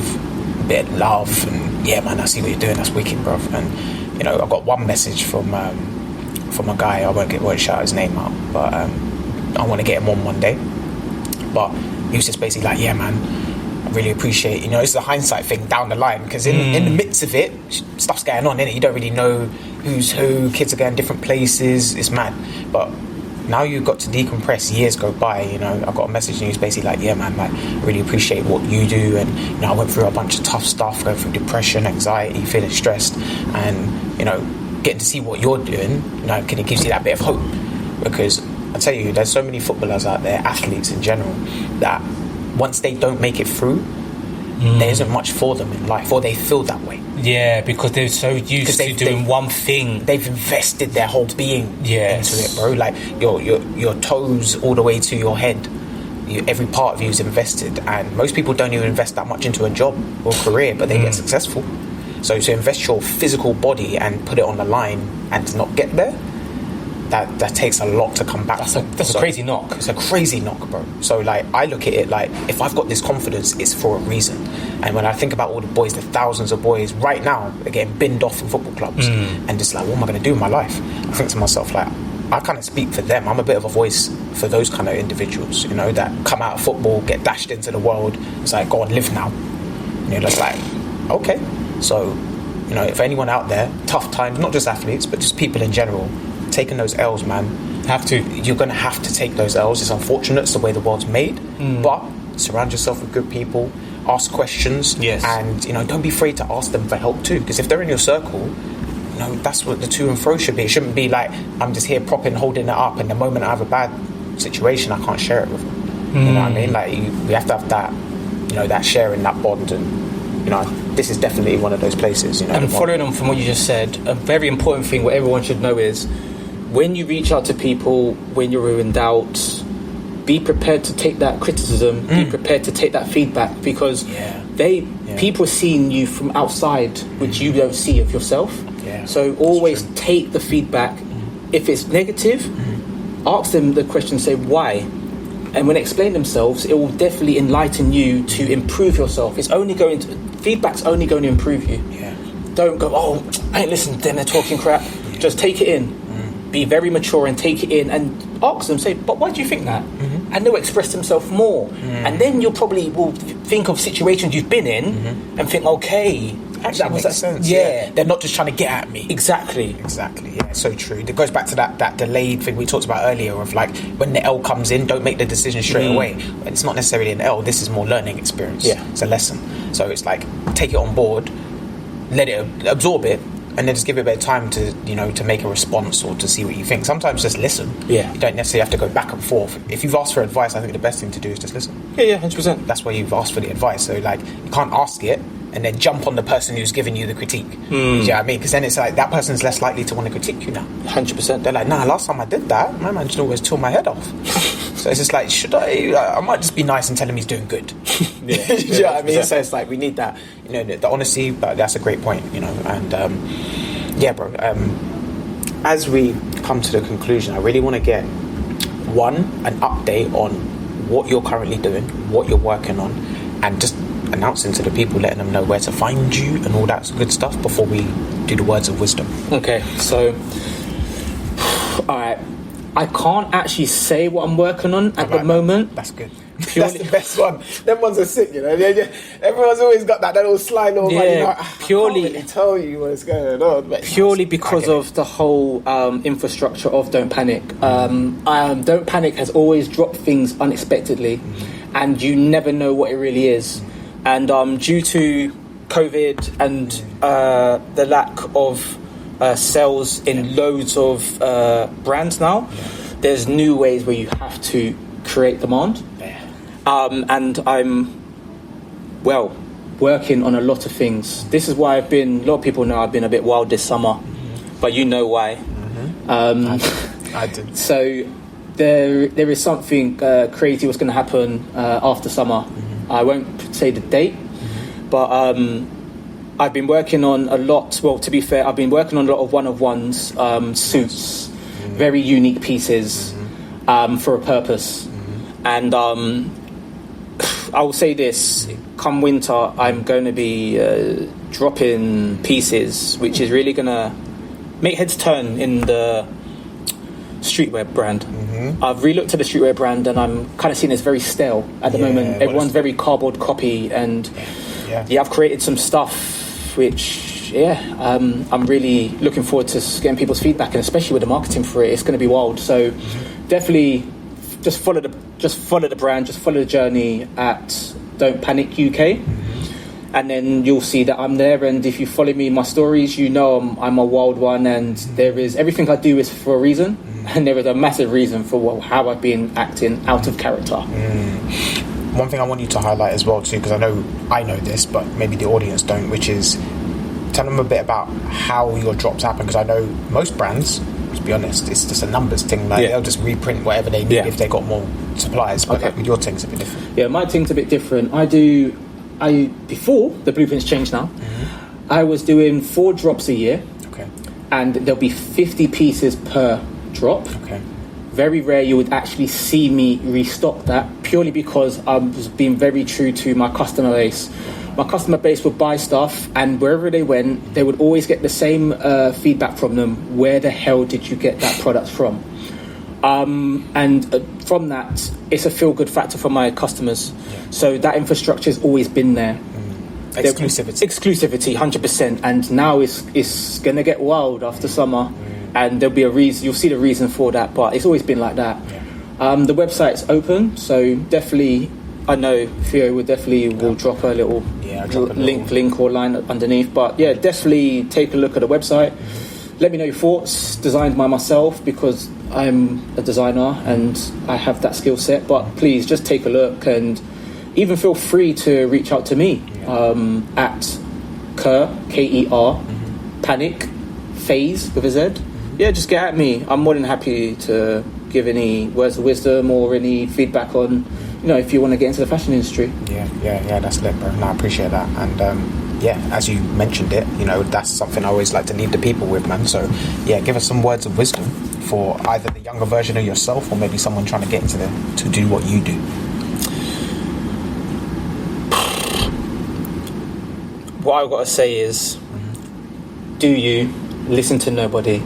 Speaker 1: bit of love, and yeah, man, I see what you're doing. That's wicked, bro. And I got one message from a guy. I won't shout his name out, but I want to get him on one day. But he was just basically like, yeah, man, I really appreciate, it's a hindsight thing down the line, because in the midst of it, stuff's going on, innit? You don't really know who's who, kids are going different places, it's mad. But now you've got to decompress, years go by, I got a message and he was basically like, yeah, man, like, I really appreciate what you do, and I went through a bunch of tough stuff, going through depression, anxiety, feeling stressed, and getting to see what you're doing, it gives you that bit of hope. Because I tell you, there's so many footballers out there, athletes in general, that once they don't make it through, there isn't much for them in life, or they feel that way.
Speaker 2: Yeah, because they're so used to doing one thing.
Speaker 1: They've invested their whole being into it, bro. Like your toes all the way to your head. Every part of you is invested, and most people don't even invest that much into a job or career, but they get successful. So to invest your physical body and put it on the line and to not get there, that takes a lot to come back.
Speaker 2: That's a crazy knock.
Speaker 1: It's a crazy knock, bro. So like, I look at it like, if I've got this confidence, it's for a reason. And when I think about all the boys, the thousands of boys right now, they're getting binned off from football clubs, and just like, what am I going to do in my life? I think to myself, like, I kind of speak for them. I'm a bit of a voice for those kind of individuals, you know, that come out of football, get dashed into the world. It's like, go on, live now. You know, that's like, okay. So, you know, if anyone out there, tough times, not just athletes, but just people in general, taking those L's, man. You're going to have to take those L's. It's unfortunate. It's the way the world's made. But surround yourself with good people. Ask questions.
Speaker 2: Yes.
Speaker 1: And, you know, don't be afraid to ask them for help too. Because if they're in your circle, you know, that's what the to and fro should be. It shouldn't be like, I'm just here propping, holding it up, and the moment I have a bad situation, I can't share it with them. You know what I mean? Like, we have to have that, you know, that sharing, that bond. And, you know, this is definitely one of those places, you know.
Speaker 2: And following on from what you just said, a very important thing what everyone should know is, when you reach out to people, when you're in doubt, be prepared to take that criticism, be prepared to take that feedback, because people are seeing you from outside, which you don't see of yourself. So always take the feedback. If it's negative, ask them the question, say why. And when they explain themselves, it will definitely enlighten you to improve yourself. Feedback's only going to improve you. Don't go, oh, I ain't listening to them, they're talking crap. Just take it in. Be very mature and take it in and ask them, say, but why do you think that? And they'll express themselves more. And then you'll probably will think of situations you've been in and think, okay,
Speaker 1: actually that makes sense. They're not just trying to get at me.
Speaker 2: Exactly.
Speaker 1: Yeah, so true. It goes back to that delayed thing we talked about earlier of like, when the L comes in, don't make the decision straight away. It's not necessarily an L, this is more learning experience. It's a lesson. So it's like, take it on board, let it absorb it, and then just give it a bit of time to, you know, to make a response or to see what you think. Sometimes just listen. You don't necessarily have to go back and forth. If you've asked for advice, I think the best thing to do is just listen.
Speaker 2: 100%.
Speaker 1: That's why you've asked for the advice. So like, you can't ask it and then jump on the person who's giving you the critique. Do you know what I mean? Because then it's like, that person's less likely to want to critique you now.
Speaker 2: 100%.
Speaker 1: They're like, nah, last time I did that, my man just always tore my head off. So it's just like, I might just be nice and tell him he's doing good. Do you know what I mean? So it's like, we need that, you know, the honesty, but that's a great point, you know. And yeah, bro, as we come to the conclusion, I really want to get an update on what you're currently doing, what you're working on, and just announcing to the people, letting them know where to find you and all that good stuff before we do the words of wisdom.
Speaker 2: Okay, so alright, I can't actually say what I'm working on at the moment.
Speaker 1: That's good. That's the best one. Them ones are sick, you know. Everyone's always got that little sly little man, you know,
Speaker 2: purely
Speaker 1: I can't really tell you what's going on.
Speaker 2: Purely because of the whole infrastructure of Don't Panic. Don't Panic has always dropped things unexpectedly, and you never know what it really is. And due to COVID and the lack of sales in loads of brands now, there's new ways where you have to create demand. And I'm, working on a lot of things. This is why a lot of people know I've been a bit wild this summer, but you know why.
Speaker 1: I did.
Speaker 2: So there is something crazy what's going to happen after summer. I won't say the date, but I've been working on a lot. Well, to be fair, I've been working on a lot of one-of-ones, suits, very unique pieces for a purpose. And I will say this, come winter, I'm going to be dropping pieces, which is really going to make heads turn in the streetwear brand. I've re-looked at the streetwear brand and I'm kind of seeing it as very stale at the moment. Everyone's very cardboard copy, and I've created some stuff which I'm really looking forward to getting people's feedback, and especially with the marketing for it, it's going to be wild. So definitely just follow the brand, just follow the journey at Don't Panic UK, and then you'll see that I'm there. And if you follow me in my stories, you know I'm a wild one, and there is everything I do is for a reason, and there is a massive reason for how I've been acting out of character.
Speaker 1: One thing I want you to highlight as well too, because I know this, but maybe the audience don't, which is tell them a bit about how your drops happen, because I know most brands, to be honest, it's just a numbers thing. Like they'll just reprint whatever they need if they got more suppliers. But like, your thing's a bit different. Yeah,
Speaker 2: my thing's a bit different. Before the blueprints changed now, I was doing 4 drops a year.
Speaker 1: Okay.
Speaker 2: And there'll be 50 pieces per drop.
Speaker 1: Okay.
Speaker 2: Very rare you would actually see me restock that, purely because I was being very true to my customer base. My customer base would buy stuff, and wherever they went, they would always get the same feedback from them. Where the hell did you get that product from? And from that, it's a feel-good factor for my customers. So that infrastructure has always been there. Exclusivity, 100%. And now it's going to get wild after summer. And there'll be a reason, you'll see the reason for that, but it's always been like that. The website's open, so definitely, I know Theo will drop a little link or line underneath. But yeah, definitely take a look at the website. Let me know your thoughts. Designed by myself because I'm a designer and I have that skill set. But please just take a look and even feel free to reach out to me at Ker, K-E-R, Panic, Phase with a Z. Yeah, just get at me. I'm more than happy to give any words of wisdom or any feedback on, if you want to get into the fashion industry.
Speaker 1: Yeah, that's lit, bro. No, I appreciate that. And as you mentioned it, that's something I always like to leave the people with, man. So yeah, give us some words of wisdom for either the younger version of yourself or maybe someone trying to get into to do what you do.
Speaker 2: What I've got to say is, do you listen to nobody?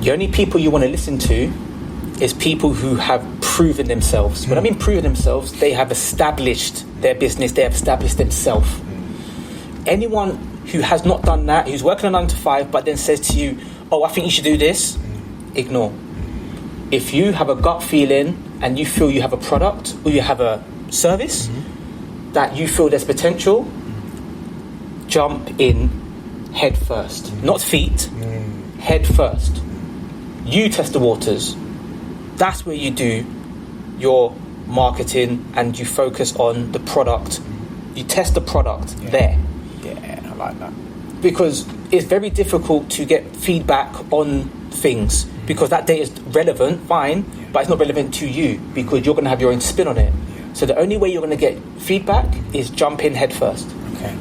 Speaker 2: The only people you want to listen to is people who have proven themselves. When I mean proven themselves, they have established their business, they have established themselves. Anyone who has not done that, who's working a 9 to 5, but then says to you, I think you should do this, ignore. If you have a gut feeling and you feel you have a product or you have a service that you feel there's potential, jump in head first. Not feet, head first. You test the waters. That's where you do your marketing and you focus on the product. You test the product there.
Speaker 1: Yeah, I like that.
Speaker 2: Because it's very difficult to get feedback on things because that data is relevant, fine, but it's not relevant to you because you're going to have your own spin on it. So the only way you're going to get feedback is jump in head first.
Speaker 1: Okay,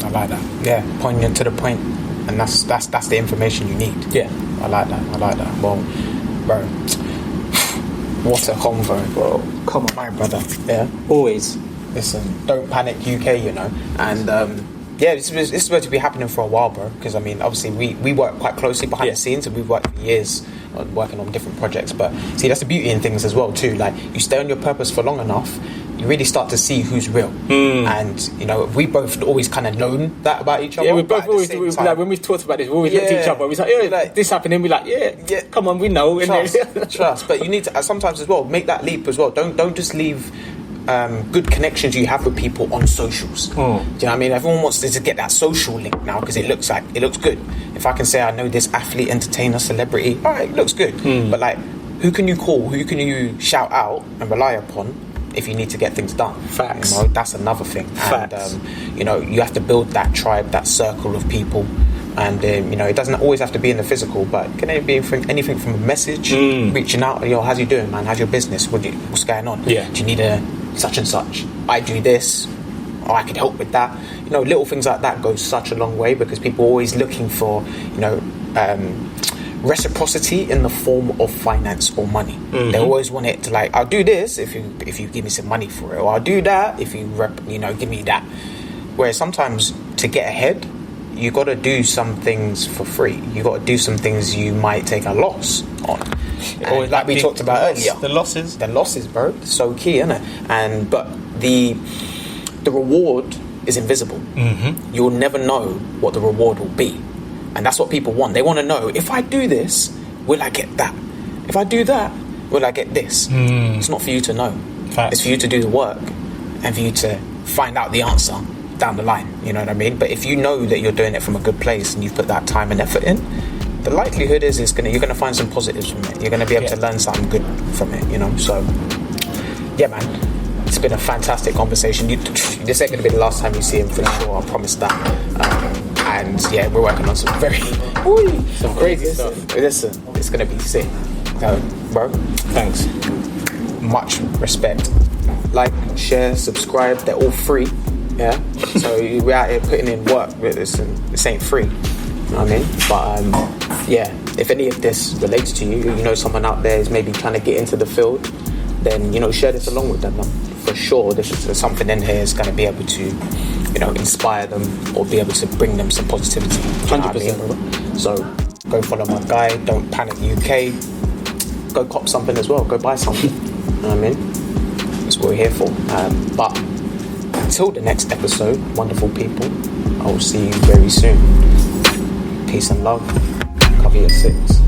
Speaker 1: I like that. Yeah, poignant to the point, and that's the information you need.
Speaker 2: Yeah,
Speaker 1: I like that. Well, bro, what a convo, bro. Come on, my brother. Yeah,
Speaker 2: always.
Speaker 1: Listen, don't panic, UK. And this is supposed to be happening for a while, bro. Because obviously we work quite closely behind the scenes, and we've worked for years working on different projects. But see, that's the beauty in things as well too. Like, you stay on your purpose for long enough, you really start to see who's real. And we both always kind of known that about each other.
Speaker 2: Yeah, we both always do. Like, when we've talked about this, we always looked at each other. We're like, this happening. We're like, yeah, come on, we know.
Speaker 1: Trust. But you need to sometimes as well make that leap as well. Don't just leave good connections you have with people on socials. Do you know what I mean? Everyone wants to get that social link now because it looks good. If I can say I know this athlete, entertainer, celebrity, all right, it looks good. But like, who can you call? Who can you shout out and rely upon if you need to get things done?
Speaker 2: Facts.
Speaker 1: That's another thing.
Speaker 2: Facts.
Speaker 1: And you have to build that tribe, that circle of people. And it doesn't always have to be in the physical, but can it be anything from a message, reaching out, how's you doing, man? How's your business? What's going on?
Speaker 2: Yeah.
Speaker 1: Do you need a such and such? I do this, or I could help with that. Little things like that go such a long way because people are always looking for, reciprocity in the form of finance or money. They always want it to, like, I'll do this if you give me some money for it, or I'll do that if you give me that. Whereas sometimes to get ahead, you got to do some things for free. You got to do some things you might take a loss on. Or like we talked about earlier,
Speaker 2: the losses,
Speaker 1: bro, so key, isn't it? But the reward is invisible. You'll never know what the reward will be, and that's what people want. They want to know, if I do this, will I get that? If I do that, will I get this? It's not for you to know.
Speaker 2: Facts.
Speaker 1: It's for you to do the work and for you to find out the answer down the line. You know what I mean? But if you know that you're doing it from a good place and you've put that time and effort in, the likelihood is you're gonna find some positives from it. You're gonna be able to learn something good from it. So yeah, man, it's been a fantastic conversation. This ain't gonna be the last time you see him, for sure. I promise that. And yeah, we're working on some some crazy stuff. Listen, it's gonna be sick. Bro,
Speaker 2: thanks.
Speaker 1: Much respect. Like, share, subscribe. They're all free. Yeah. So we're out here putting in work. This ain't free. You know what I mean? But if any of this relates to you, someone out there is maybe trying to get into the field, then share this along with them. For sure, this is something in here is going to be able to, inspire them or be able to bring them some positivity.
Speaker 2: 100%.
Speaker 1: So go follow my guy. Don't Panic UK. go cop something as well. Go buy something. You know what I mean? That's what we're here for. But until the next episode, wonderful people, I will see you very soon. Peace and love. Cover your six.